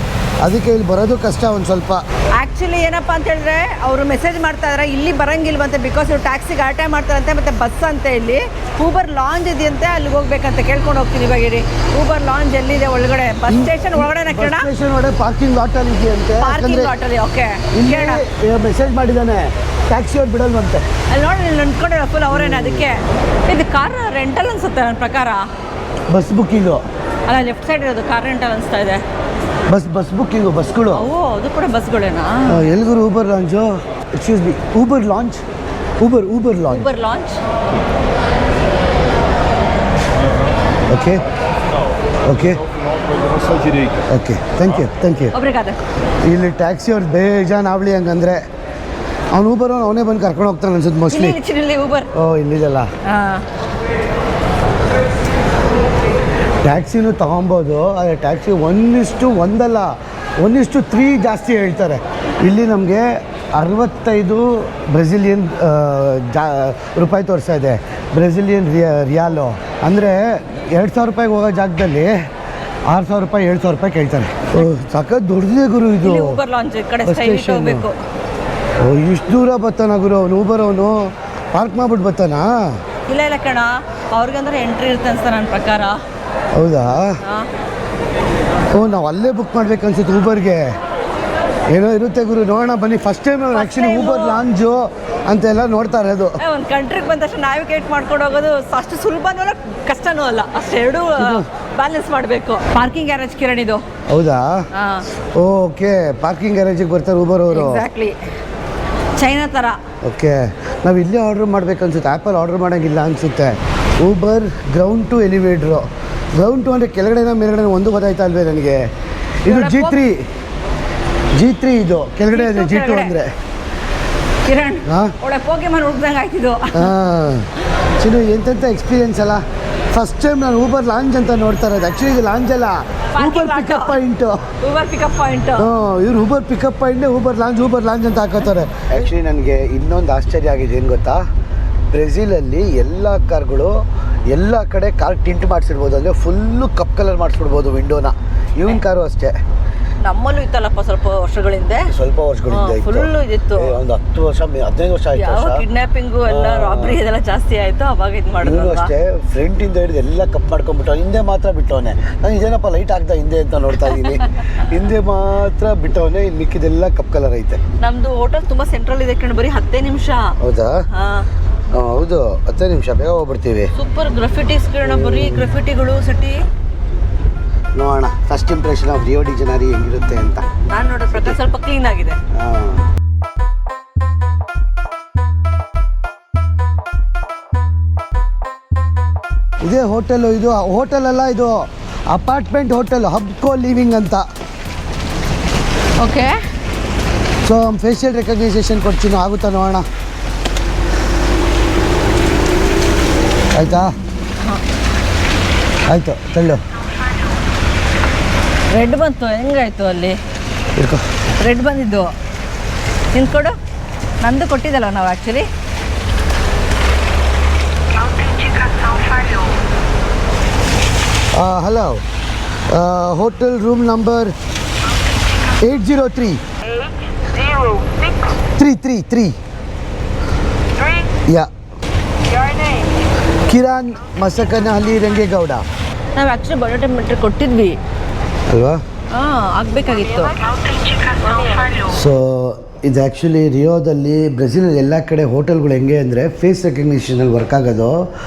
ಅದಕ್ಕೆ ಇಲ್ಲಿ ಬರೋದು ಕಷ್ಟ ಒಂದು ಸ್ವಲ್ಪ. ಆ್ಯಕ್ಚುಲಿ ಏನಪ್ಪ ಅಂತ ಹೇಳಿದ್ರೆ ಅವರು ಮೆಸೇಜ್ ಮಾಡ್ತಾ ಇದ್ದಾರೆ ಇಲ್ಲಿ ಬರಂಗಿಲ್ವಂತೆ, ಬಿಕಾಸ್ ಇವ್ರು ಟ್ಯಾಕ್ಸಿ ಗಲಾಟೆ ಮಾಡ್ತಾರಂತೆ. ಮತ್ತು ಬಸ್ ಅಂತ ಇಲ್ಲಿ ಊಬರ್ ಲಾಂಜ್ ಇದೆಯಂತೆ, ಅಲ್ಲಿಗೆ ಹೋಗ್ಬೇಕಂತ ಕೇಳ್ಕೊಂಡು ಹೋಗ್ತೀನಿ ಇವಾಗ. ಇರಿ, ಊಬರ್ ಲಾಂಜ್ ಎಲ್ಲಿದೆ ಒಳಗಡೆ? ಬಸ್ ಸ್ಟೇಷನ್ ಒಳಗಡೆ ಸ್ಟೇಷನ್ ಒಳಗಡೆ ಪಾರ್ಕಿಂಗ್ ಲಾಟಲ್ಲಿ ಇದೆಯಂತೆ. ಪಾರ್ಕಿಂಗ್ ಲಾಟಲ್ಲಿ. ಓಕೆ, ಮೆಸೇಜ್ ಮಾಡಿದ್ದಾನೆ, ಟ್ಯಾಕ್ಸಿ ಅವ್ರು ಬಿಡಲ್ವಂತೆ. ಅಲ್ಲಿ ನೋಡಿ ಇಲ್ಲಿ ನಿಂತ್ಕೊಂಡಿರೋ ಫುಲ್ ಅವರೇನೆ. ಅದಕ್ಕೆ ಇದು ಕಾರ್ ರೆಂಟಲ್ ಅನ್ಸುತ್ತೆ ನನ್ನ ಪ್ರಕಾರ. ಬಸ್ ಬುಕ್ಕಿಂಗು. ಅಲ್ಲ ಲೆಫ್ಟ್ ಸೈಡ್ ಇರೋದು ಕಾರ್ ರೆಂಟಲ್ ಅನಿಸ್ತಾ ಇದೆ. ಬಸ್ ಬುಕ್ಕಿಂಗು, ಬಸ್ಗಳು. ಓ ಅದು ಕೂಡ ಬಸ್ಗಳೇನಾ? ಎಲ್ಗರು Uber launch. Excuse me, Uber launch. Uber launch. Uber launch. Okay okay Só direita. Okay, thank you. ಒಬ್ರಿಗಾದ ಇಲ್ಲಿ ಟ್ಯಾಕ್ಸಿ ಅವ್ರು ಬೇಜಾನ್ ಅವಳಿ ಹಂಗಂದ್ರೆ ಅವ್ನು ಊಬರ್ ಅವನೇ ಬಂದು ಕರ್ಕೊಂಡು ಹೋಗ್ತಾನೆ ಅನ್ಸುತ್ತೆ ಮೋಸ್ಟ್ಲಿ. ಇಲ್ಲಿ ಊಬರ್. ಓ ಇಲ್ಲಿದಲ್ಲ. ಟ್ಯಾಕ್ಸಿನೂ ತೊಗೊಬೋದು, ಆದರೆ ಟ್ಯಾಕ್ಸಿ 1:1 1:3 ಜಾಸ್ತಿ ಹೇಳ್ತಾರೆ. ಇಲ್ಲಿ ನಮಗೆ 65 ಬ್ರೆಜಿಲಿಯನ್ ರೂಪಾಯಿ ತೋರಿಸ್ತಾ ಇದೆ. ಬ್ರೆಜಿಲಿಯನ್ ರಿಯಾಲು ಅಂದರೆ 2,000 ರೂಪಾಯಿಗೆ ಹೋಗೋ ಜಾಗದಲ್ಲಿ 6,000 ರೂಪಾಯಿ 7,000 ರೂಪಾಯಿ ಕೇಳ್ತಾನೆ. ಸಖತ್ ದೊಡ್ಡದೇ ಗುರು ಇದು. ಊಬರ್ ಲಾಂಚ್ ಈ ಕಡೆ ಬಸ್ ಸ್ಟೈಲ್ ಸ್ಟೇಷನ್. ಹೋಗ್ಬೇಕು. ಓ ಇಷ್ಟು ದೂರ ಬರ್ತಾನ ಗುರು ಅವನು. ಊಬರ್ ಅವನು ಪಾರ್ಕ್ ಮಾಡ್ಬಿಟ್ಟು ಬರ್ತಾನಾ? ಇಲ್ಲ ಕಣ, ಅವ್ರಿಗಂದ್ರೆ ಎಂಟ್ರಿ ಇರುತ್ತೆ ಅನ್ಸ್ತಾ ನನ್ನ ಪ್ರಕಾರ. ಹೌದಾ? ಓ ನಾವು ಅಲ್ಲೇ ಬುಕ್ ಮಾಡ್ಬೇಕು ಅನ್ಸುತ್ತೆ ಊಬರ್ಗೆ. ಏನೋ ಇರುತ್ತೆ ಗುರು, ನೋಡೋಣ ಬನ್ನಿ. ಫಸ್ಟ್ ಟೈಮ್ ನಾವು ಆ್ಯಕ್ಚುಲಿ ಊಬರ್ ಲಾಂಚು ಅಂತೆಲ್ಲ ನೋಡ್ತಾ ಇರೋದು. ಒಂದು ಕಂಟ್ರಿಗೆ ಬಂದ ತಕ್ಷಣ ನ್ಯಾವಿಗೇಟ್ ಮಾಡ್ಕೊಂಡು ಹೋಗೋದು ಅಷ್ಟು ಸುಲಭನೂ ಅಲ್ಲ, ಕಷ್ಟನೂ ಅಲ್ಲ. ಅಷ್ಟೆರಡು ಬ್ಯಾಲೆನ್ಸ್ ಮಾಡಬೇಕು. ಪಾರ್ಕಿಂಗ್ ಗ್ಯಾರೇಜ್ ಕಿರಣ್ ಇದು. ಹೌದಾ? ಓಕೆ, ಪಾರ್ಕಿಂಗ್ ಗ್ಯಾರೇಜಿಗೆ ಬರ್ತಾರೆ ಊಬರ್ ಅವರು. ಎಕ್ಸಾಕ್ಟ್ಲಿ ಚೈನಾ ಥರ. ಓಕೆ, ನಾವು ಇಲ್ಲೇ ಆರ್ಡ್ರ್ ಮಾಡ್ಬೇಕು ಅನ್ಸುತ್ತೆ. ಆ್ಯಪಲ್ಲಿ ಆರ್ಡ್ರ್ ಮಾಡೋಂಗಿಲ್ಲ ಅನಿಸುತ್ತೆ. Uber ground to elevator. Ground to ಅಂದರೆ ಕೆಳಗಡೆನ ಮೇಲ್ಗಡೆ ಒಂದು ಗೊತ್ತಾಯ್ತಾ ಅಲ್ವೇ ನನಗೆ. ಇದು G3 ಇದು ಕೆಳಗಡೆ ಇದೆ. G2 ಅಂದರೆ ಕಿರಣ್ ಹಾಂ ಒಳ್ಳೆ ಪೋಕೆಮಾನ್ ಹುಡ್ದಂಗೆ ಆಯ್ತಿದ್ದು. ಹಾಂ ಚಿನ್ನು, ಎಂತೆಂಥ ಎಕ್ಸ್ಪೀರಿಯನ್ಸ್ ಅಲ್ಲ. ಫಸ್ಟ್ ಟೈಮ್ ನಾನು ಊಬರ್ ಲಾಂಚ್ ಅಂತ ನೋಡ್ತಾ ಇರೋದು. ಆ್ಯಕ್ಚುಲಿ ಇದು ಲಾಂಚ್ ಅಲ್ಲ, Uber pickup point. Uber pickup point. ಇವ್ರು ಊಬರ್ ಪಿಕಪ್ ಪಾಯಿಂಟ್ನೇ ಊಬರ್ ಲಾಂಚ್ ಅಂತ ಹಾಕೋತಾರೆ. ಆ್ಯಕ್ಚುಲಿ ನನಗೆ ಇನ್ನೊಂದು ಆಶ್ಚರ್ಯ ಆಗಿದೆ. ಏನು ಗೊತ್ತಾ, ಬ್ರೆಜಿಲಲ್ಲಿ ಎಲ್ಲ ಕಾರ್ಗಳು ಎಲ್ಲ ಕಡೆ ಕಾರ್ ಟಿಂಟ್ ಮಾಡಿಸಿರ್ಬೋದು. ಅಂದರೆ ಫುಲ್ಲು ಕಪ್ ಕಲರ್ ಮಾಡಿಸ್ಬಿಡ್ಬೋದು ವಿಂಡೋನ. ಇವನ್ ಕಾರು ಅಷ್ಟೇ. ನಮ್ಮಲ್ಲೂ ಇತ್ತಲ್ಲಪ್ಪ ಸ್ವಲ್ಪ ವರ್ಷಗಳಿಂದ. ಸ್ವಲ್ಪ ವರ್ಷಗಳಿಂದ ಫುಲ್ಲು ಇದಿತ್ತು. ಒಂದು 10 ವರ್ಷ 15 ವರ್ಷ ಆಯ್ತು. ಯಾವ ಕಿಡ್ನಾಪಿಂಗು ಎಲ್ಲ ರಾಬ್ರಿ ಇದೆಲ್ಲ ಜಾಸ್ತಿ ಆಯಿತು, ಅವಾಗ ಇದು ಮಾಡಿದ್ರು ಅಷ್ಟೇ. ಫ್ರಂಟಿಂದ ಹಿಡಿದು ಎಲ್ಲ ಕಪ್ ಮಾಡ್ಕೊಂಡ್ಬಿಟ್ಟು ಹಿಂದೆ ಮಾತ್ರ ಬಿಟ್ಟವನೆ. ನಾನು ಇದೇನಪ್ಪ ಲೈಟ್ ಆಗ್ತಾ ಹಿಂದೆ ಅಂತ ನೋಡ್ತಾ ಇದ್ದೀನಿ. ಹಿಂದೆ ಮಾತ್ರ ಬಿಟ್ಟವನೆ, ಇನ್ನು ಮಿಕ್ಕಿದೆಲ್ಲ ಕಪ್ ಕಲರ್ ಐತೆ. ನಮ್ದು ಹೋಟೆಲ್ ತುಂಬಾ ಸೆಂಟ್ರಲ್ ಇದೆ ಕಣ್, ಬರೀ 10 ನಿಮಿಷ. ಹೌದಾ? ಹೌದು, 10 ನಿಮಿಷ ಬೇಗ ಹೋಗ್ಬಿಡ್ತೀವಿ. ಸೂಪರ್ ಗ್ರಾಫಿಟೀಸ್ ಕಿರಣ, ಬರೀ ಗ್ರಾಫಿಟಿಗಳು ಸಿಟಿ. ನೋಡೋಣ first impression of Rio de Janeiro ಹೆಂಗಿರುತ್ತೆ ಅಂತ. ನಾನು ನೋಡೋ ಪ್ರಕಾರ ಸ್ವಲ್ಪ ಕ್ಲೀನ್ ಆಗಿದೆ. ಇದೇ ಹೋಟೆಲು. ಇದು ಹೋಟೆಲ್ ಅಲ್ಲ, ಇದು ಅಪಾರ್ಟ್ಮೆಂಟ್ ಹೋಟೆಲ್, ಹಬ್ಕೋ ಲಿವಿಂಗ್ ಅಂತ. ಓಕೆ, ಸೊ ಫೇಶಿಯಲ್ ರೆಕಗ್ನೈಸೇಷನ್ ಕೊಡ್ತೀನಿ, ಆಗುತ್ತಾ ನೋಡೋಣ. ಆಯಿತಾ? ಆಯಿತು, ತಳ್ಳು. ರೆಡ್ ಬಂತು, ಹೆಂಗಾಯ್ತು ಅಲ್ಲಿ? ಇರ್ಕೋ. ರೆಡ್ ಬಂದಿದ್ದು ನಿಂತ್ಕೊಡು. ನಂದು ಕೊಟ್ಟಿದ್ದಲ್ಲ ನಾವು actually. Hello, hotel room number 803. 333. ಯಾ. ಕಿರಣ್ ಮಸಕನಹಳ್ಳಿ ರಂಗೇಗೌಡ. ನಾವು ಆ್ಯಕ್ಚುಲಿ ಬಯೋಮೆಟ್ರಿಕ್ ಕೊಟ್ಟಿದ್ವಿ ಅಲ್ವಾ? ಆಗಬೇಕಾಗಿತ್ತು. ಸೊ ಇದು ಆ್ಯಕ್ಚುಲಿ ರಿಯೋದಲ್ಲಿ, ಬ್ರೆಜಿಲಲ್ಲಿ ಎಲ್ಲ ಕಡೆ ಹೋಟೆಲ್ಗಳು ಹೆಂಗೆ ಅಂದರೆ ಫೇಸ್ ರೆಕಗ್ನಿಷನಲ್ಲಿ ವರ್ಕ್ ಆಗೋದು.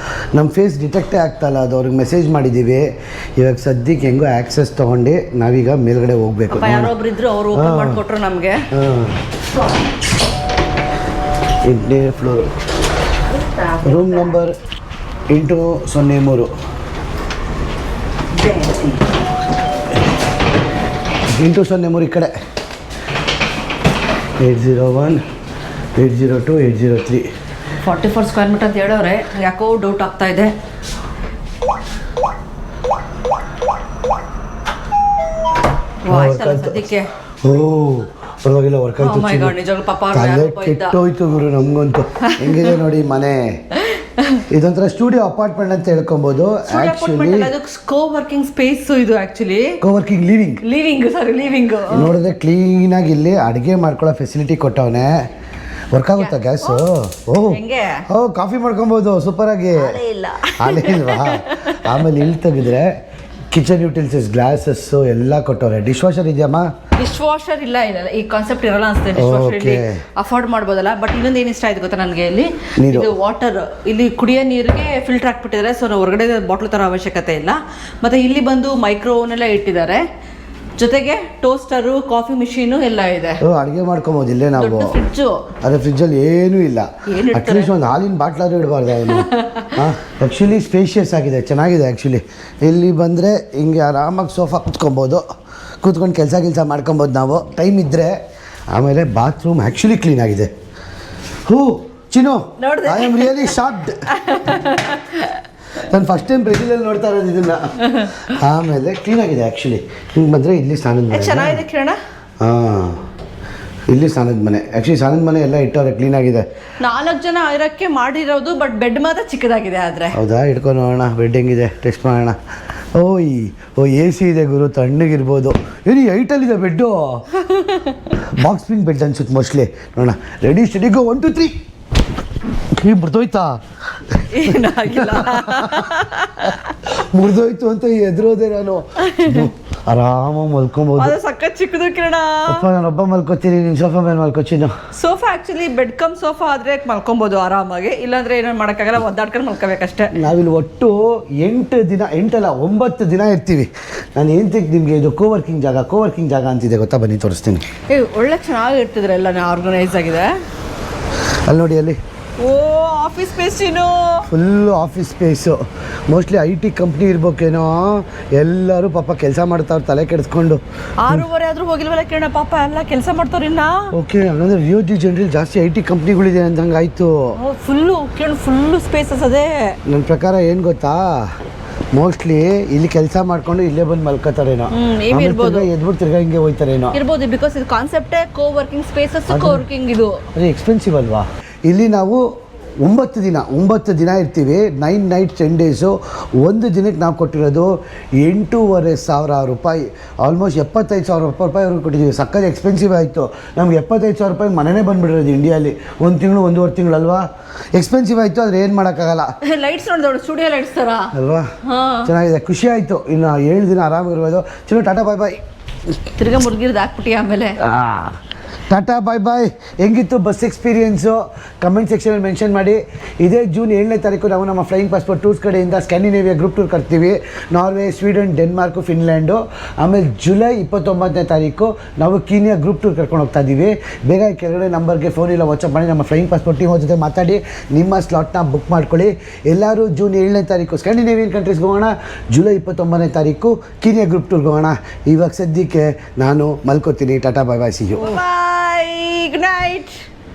ನಮ್ಮ ಫೇಸ್ ಡಿಟೆಕ್ಟೇ ಆಗ್ತಾಯಿಲ್ಲ, ಅದು ಅವ್ರಿಗೆ ಮೆಸೇಜ್ ಮಾಡಿದ್ದೀವಿ. ಇವಾಗ ಸದ್ಯಕ್ಕೆ ಹೆಂಗೋ ಆ್ಯಕ್ಸೆಸ್ ತೊಗೊಂಡು ನಾವೀಗ ಮೇಲ್ಗಡೆ ಹೋಗಬೇಕು. ಯಾರೊಬ್ರು ಇದ್ರು, ಅವರು ಓಪನ್ ಮಾಡಿಕೊಟ್ರು ನಮಗೆ. 8ನೇ ಫ್ಲೋರ್, ರೂಮ್ ನಂಬರ್ 803. 803 ಈ ಕಡೆ. 801, 802, 803. 44 ಸ್ಕ್ವೇರ್ ಮೀಟರ್ ಅಂತ ಹೇಳೋರೆ. ಯಾಕೋ ಡೌಟ್ ಆಗ್ತಾ ಇದೆ. ಸದ್ಯಕ್ಕೆ ಓ ಪರವಾಗಿಲ್ಲ, ವರ್ಕ್ ಆಯ್ತು. ನಿಜವಾಗ್ಲೂ ಪಾಪ ತಲೆ ಕೆಟ್ಟೋಯ್ತು ಗುರು ನಮ್ಗಂತೂ. ಹೆಂಗಿದೆ ನೋಡಿ ಮನೆ. ಇದೊಂಥರ ಸ್ಟುಡಿಯೋ ಅಪಾರ್ಟ್ಮೆಂಟ್ ಅಂತ ಹೇಳ್ಕೊಬೋದು. ಆಕ್ಚುಲಿ ಕೋ ವರ್ಕಿಂಗ್ ಸ್ಪೇಸ್ ಇದು. ಆಕ್ಚುಲಿ ಕೋ ವರ್ಕಿಂಗ್ ಲಿವಿಂಗ್. ನೋಡಿದ್ರೆ ಕ್ಲೀನ್ ಆಗಿ ಇಲ್ಲಿ ಅಡುಗೆ ಮಾಡ್ಕೊಳ್ಳೋ ಫೆಸಿಲಿಟಿ ಕೊಟ್ಟವನೆ. ವರ್ಕ್ ಆಗುತ್ತಾ ಗ್ಯಾಸು? ಓ ಕಾಫಿ ಮಾಡ್ಕೊಬೋದು ಸೂಪರ್ ಆಗಿ. ಇಲ್ಲ ಅಲ್ಲೇ ಇಲ್ವಾ? ಆಮೇಲೆ ಇಲ್ಲಿ ತೆಗೆದ್ರೆ ಕಿಚನ್ ಯುಟಿಲಿಟೀಸ್ ಗ್ಲಾಸಸ್ಸು ಎಲ್ಲ ಕೊಟ್ಟವ್ರೆ. ಡಿಶ್ ವಾಷರ್ ಇದೆಯಮ್ಮ? ಡಿಶ್ ವಾಷರ್ ಇಲ್ಲ ಈ ಕಾನ್ಸೆಪ್ಟ್ ಇರಲ್ಲ ಅನ್ಸುತ್ತೆ. ಡಿಶ್ ವಾಷರ್ ಇಲ್ಲಿ ಅಫೋರ್ಡ್ ಮಾಡ್ಬೋದಲ್ಲ. ಬಟ್ ಇನ್ನೊಂದು ಏನು ಇಷ್ಟ ಆಯ್ತು ಗೊತ್ತಾ ನನಗೆ, ಇಲ್ಲಿ ಇದು ವಾಟರ್, ಇಲ್ಲಿ ಕುಡಿಯೋ ನೀರಿಗೆ ಫಿಲ್ಟರ್ ಹಾಕ್ಬಿಟ್ಟಿದ್ದಾರೆ. ಸೊ ನಾವು ಹೊರಗಡೆ ಬಾಟ್ಲ್ ತರೋ ಅವಶ್ಯಕತೆ ಇಲ್ಲ. ಮತ್ತು ಇಲ್ಲಿ ಬಂದು ಮೈಕ್ರೋ ಓವನ್ ಎಲ್ಲ ಇಟ್ಟಿದ್ದಾರೆ. ಜೊತೆಗೆ ಟೋಸ್ಟರು, ಕಾಫಿ ಮಿಷಿನು ಎಲ್ಲ ಇದೆ. ಅಡುಗೆ ಮಾಡ್ಕೊಬೋದು ಇಲ್ಲೇ ನಾವು. ಫ್ರಿಡ್ಜು, ಅದೇ ಫ್ರಿಜ್ಜಲ್ಲಿ ಏನೂ ಇಲ್ಲ. ಅಟ್ಲೀಸ್ಟ್ ಒಂದು ಹಾಲಿನ ಬಾಟ್ಲಾದ್ರೂ ಇಡಬಾರ್ದು ಅವನು. ಆ್ಯಕ್ಚುಲಿ ಸ್ಪೇಷಿಯಸ್ ಆಗಿದೆ, ಚೆನ್ನಾಗಿದೆ. ಆ್ಯಕ್ಚುಲಿ ಇಲ್ಲಿ ಬಂದರೆ ಹಿಂಗೆ ಆರಾಮಾಗಿ ಸೋಫಾ ಕೂತ್ಕೊಂಡು ಕೆಲಸ ಮಾಡ್ಕೊಬೋದು ನಾವು ಟೈಮ್ ಇದ್ದರೆ. ಆಮೇಲೆ ಬಾತ್ರೂಮ್ ಆ್ಯಕ್ಚುಲಿ ಕ್ಲೀನ್ ಆಗಿದೆ. ಚಿನ್ನು, ಐ ಆಮ್ ರಿಯಲಿ ಶಾಕ್ಡ್. ನಾನು ಫಸ್ಟ್ ಟೈಮ್ ಬ್ರೆಜಿಲಲ್ಲಿ ನೋಡ್ತಾ ಇರೋದು ಇದನ್ನ. ಆಮೇಲೆ ಕ್ಲೀನಾಗಿದೆ ಆ್ಯಕ್ಚುಲಿ. ಹಿಂಗೆ ಬಂದರೆ ಇಲ್ಲಿ ಸ್ನಾನದ ಮನೆ ಚೆನ್ನಾಗಿದೆ ಕಿರಣ. ಹಾಂ, ಇಲ್ಲಿ ಸ್ನಾನದ ಮನೆ. ಆ್ಯಕ್ಚುಲಿ ಸ್ನಾನದ ಮನೆ ಎಲ್ಲ ಇಟ್ಟವ್ರೆ, ಕ್ಲೀನಾಗಿದೆ. 4 ಜನ ಇರೋಕ್ಕೆ ಮಾಡಿರೋದು, ಬಟ್ ಬೆಡ್ ಮಾತ್ರ ಚಿಕ್ಕದಾಗಿದೆ. ಆದರೆ ಹೌದಾ, ಇಟ್ಕೊಂಡು ನೋಡೋಣ ಬೆಡ್ ಹೆಂಗಿದೆ, ಟೆಸ್ಟ್ ಮಾಡೋಣ. ಎ ಸಿ ಇದೆ ಗುರು, ತಣ್ಣಗಿರ್ಬೋದು. ಏನು 8ಅಲ್ಲಿದೆ ಬೆಡ್ಡು. ಬಾಕ್ಸ್ ಸ್ಪ್ರಿಂಗ್ ಬೆಡ್ ಅನ್ಸುತ್ತೆ ಮೋಸ್ಟ್ಲಿ. ನೋಡೋಣ. ರೆಡಿ ಸ್ಟಡಿ ಗೋ 1 2 3. ಮುರಿದೋಯ್ತಾ? ಏನಾಗಿಲ್ಲ. ಮುರಿದೋಯ್ತು ಅಂತ ಎದುರೋದೆ ನಾನು. ಆರಾಮಾಗಿ ಮಲ್ಕೊಬೋದು. ಅದು ಸಖತ್ ಚಿಕ್ಕದು ಕಿರಣ. ನಾನೊಬ್ಬ ಮಲ್ಕೋತೀನಿ, ನಿಮ್ಮ ಸೋಫಾ ಮೇಲೆ ಮಲ್ಕೋತೀನಿ. Sofa actually bed cum sofa ಆದರೆ ಮಲ್ಕೊಬೋದು ಆರಾಮಾಗಿ. ಇಲ್ಲಾಂದರೆ ಏನೋ ಮಾಡೋಕ್ಕಾಗಲ್ಲ, ಒದ್ದಾಡ್ಕೊಂಡು ಮಲ್ಕೋಬೇಕಷ್ಟೇ. ನಾವಿಲ್ಲಿ ಒಟ್ಟು 9 ದಿನ ಇರ್ತೀವಿ. ನಾನು ಏನು ನಿಮಗೆ ಇದು ಕೋವರ್ಕಿಂಗ್ ಜಾಗ ಅಂತಿದೆ ಗೊತ್ತಾ? ಬನ್ನಿ ತೋರಿಸ್ತೀನಿ. ಒಳ್ಳೆ ಚೆನ್ನಾಗಿ ಇರ್ತಿದ್ರೆ ಎಲ್ಲ ಆರ್ಗನೈಸ್ ಆಗಿದೆ. ಅಲ್ಲಿ ನೋಡಿ, ಅಲ್ಲಿ ಆಫೀಸ್ ಸ್ಪೇಸಿನು full office space. Mostly IT company ಇರ್ಬೇಕೇನೋ. ಎಲ್ಲರೂ ಪಾಪ ಕೆಲಸ ಮಾಡ್ತಾವ್ರು ತಲೆ ಕೆಡಿಸ್ಕೊಂಡು. 6:30 ಆದರೂ ಹೋಗಿಲ್ವಲ್ಲ ಕಿರಣ, ಪಾಪ ಎಲ್ಲ ಕೆಲಸ ಮಾಡ್ತಾವ್ರಿನ್ನ. ಓಕೆ, ಹಂಗಂದ್ರೆ ರಿಯೋ ಡಿ ಜನರಲ್ ಜಾಸ್ತಿ IT ಕಂಪ್ನಿಗಳಿದೆ ಅಂದಂಗೆ ಆಯಿತು. ಫುಲ್ಲು ಸ್ಪೇಸಸ್ ಅದೇ. ನನ್ನ ಪ್ರಕಾರ ಏನು ಗೊತ್ತಾ, ಮೋಸ್ಟ್ಲಿ ಇಲ್ಲಿ ಕೆಲಸ ಮಾಡ್ಕೊಂಡು ಇಲ್ಲೇ ಬಂದು ಮಲ್ಕೋತಾರೇನೋ. ಎದ್ಬಿಟ್ಟು ತಿರ್ಗಾ ಹಿಂಗೆ ಹೋಯ್ತಾರೇನೋ ಇರ್ಬೋದು. ಬಿಕಾಸ್ ಇದು ಕಾನ್ಸೆಪ್ಟೇ ಕೋ ವರ್ಕಿಂಗ್ ಸ್ಪೇಸಸ್. ಕೋ ವರ್ಕಿಂಗ್ ಇದು ಅದೇ ಎಕ್ಸ್ಪೆನ್ಸಿವ್ ಅಲ್ವಾ? ಇಲ್ಲಿ ನಾವು 9 ದಿನ ಇರ್ತೀವಿ. 9 nights 10 days. ಒಂದು ದಿನಕ್ಕೆ ನಾವು ಕೊಟ್ಟಿರೋದು 8,500 ರೂಪಾಯಿ. ಆಲ್ಮೋಸ್ಟ್ 75,000 ರೂಪಾಯಿ ಅವ್ರಿಗೆ ಕೊಟ್ಟಿದ್ದೀವಿ. ಸಕ್ಕತ್ ಎಕ್ಸ್ಪೆನ್ಸಿವ್ ಆಯಿತು ನಮ್ಗೆ. 75,000 ರೂಪಾಯಿ ಮನೆಯೇ ಬಂದುಬಿಡಿರೋದು ಇಂಡಿಯಲ್ಲಿ. 1 ತಿಂಗಳು 1.5 ತಿಂಗಳು ಅಲ್ವಾ? ಎಕ್ಸ್ಪೆನ್ಸಿವ್ ಆಯಿತು, ಆದರೆ ಏನು ಮಾಡೋಕ್ಕಾಗಲ್ಲ. ಲೈಟ್ಸ್ ನೋಡಿದವಳು ಸ್ಟುಡಿಯೋ ಲೈಟ್ಸ್ ಥರ ಅಲ್ವಾ? ಚೆನ್ನಾಗಿದೆ, ಖುಷಿ ಆಯಿತು. ಇನ್ನು 7 ದಿನ ಆರಾಮಾಗಿರ್ಬೋದು. ಚಲೋ, ಟಾಟಾ ಬಾಯ್ ಬಾಯ್. ತಿರ್ಗಾ ಮುರುಗಿರ್ದು ಹಾಕ್ಬಿಟ್ಟು ಆಮೇಲೆ ಟಾಟಾ ಬಾಯ್ ಬಾಯ್. ಹೆಂಗಿತ್ತು ಬಸ್ ಎಕ್ಸ್ಪೀರಿಯೆನ್ಸು? ಕಮೆಂಟ್ ಸೆಕ್ಷನಲ್ಲಿ ಮೆನ್ಷನ್ ಮಾಡಿ. ಇದೇ ಜೂನ್ 7ನೇ ತಾರೀಕು ನಾವು ನಮ್ಮ ಫ್ಲೈಯಿಂಗ್ ಪಾಸ್ಪೋರ್ಟ್ ಟೂರ್ಸ್ ಕಡೆಯಿಂದ ಸ್ಕ್ಯಾಂಡಿನೇವಿಯಾ ಗ್ರೂಪ್ ಟೂರ್ ಕರ್ತೀವಿ. Norway, Sweden, Denmark, Finland. ಆಮೇಲೆ ಜುಲೈ 29ನೇ ತಾರೀಕು ನಾವು ಕೀನ್ಯಾ ಗ್ರೂಪ್ ಟೂರ್ ಕರ್ಕೊಂಡು ಹೋಗ್ತಾ ಇದ್ದೀವಿ. ಬೇಗ ಕೆಳಗಡೆ ನಂಬರ್ಗೆ ಫೋನ್ ಇಲ್ಲ ವಾಟ್ಸಪ್ ಮಾಡಿ ನಮ್ಮ ಫ್ಲೈಯಿಂಗ್ ಪಾಸ್ಪೋರ್ಟ್ ಟೀಮ್ ಜೊತೆ ಮಾತಾಡಿ ನಿಮ್ಮ ಸ್ಲಾಟ್ನ ಬುಕ್ ಮಾಡ್ಕೊಳ್ಳಿ. ಎಲ್ಲರೂ ಜೂನ್ 7ನೇ ತಾರೀಕು ಸ್ಕ್ಯಾಂಡಿನೇವಿಯನ್ ಕಂಟ್ರೀಸ್ಗೆ ಹೋಗೋಣ. ಜುಲೈ 29ನೇ ತಾರೀಕು ಕೀನ್ಯಾ ಗ್ರೂಪ್ ಟೂರ್ಗೆ ಹೋಗೋಣ. ಇವಾಗ ಸದ್ಯಕ್ಕೆ ನಾನು ಮಲ್ಕೋತೀನಿ. Tata bye bye, see you. Bye. Good night.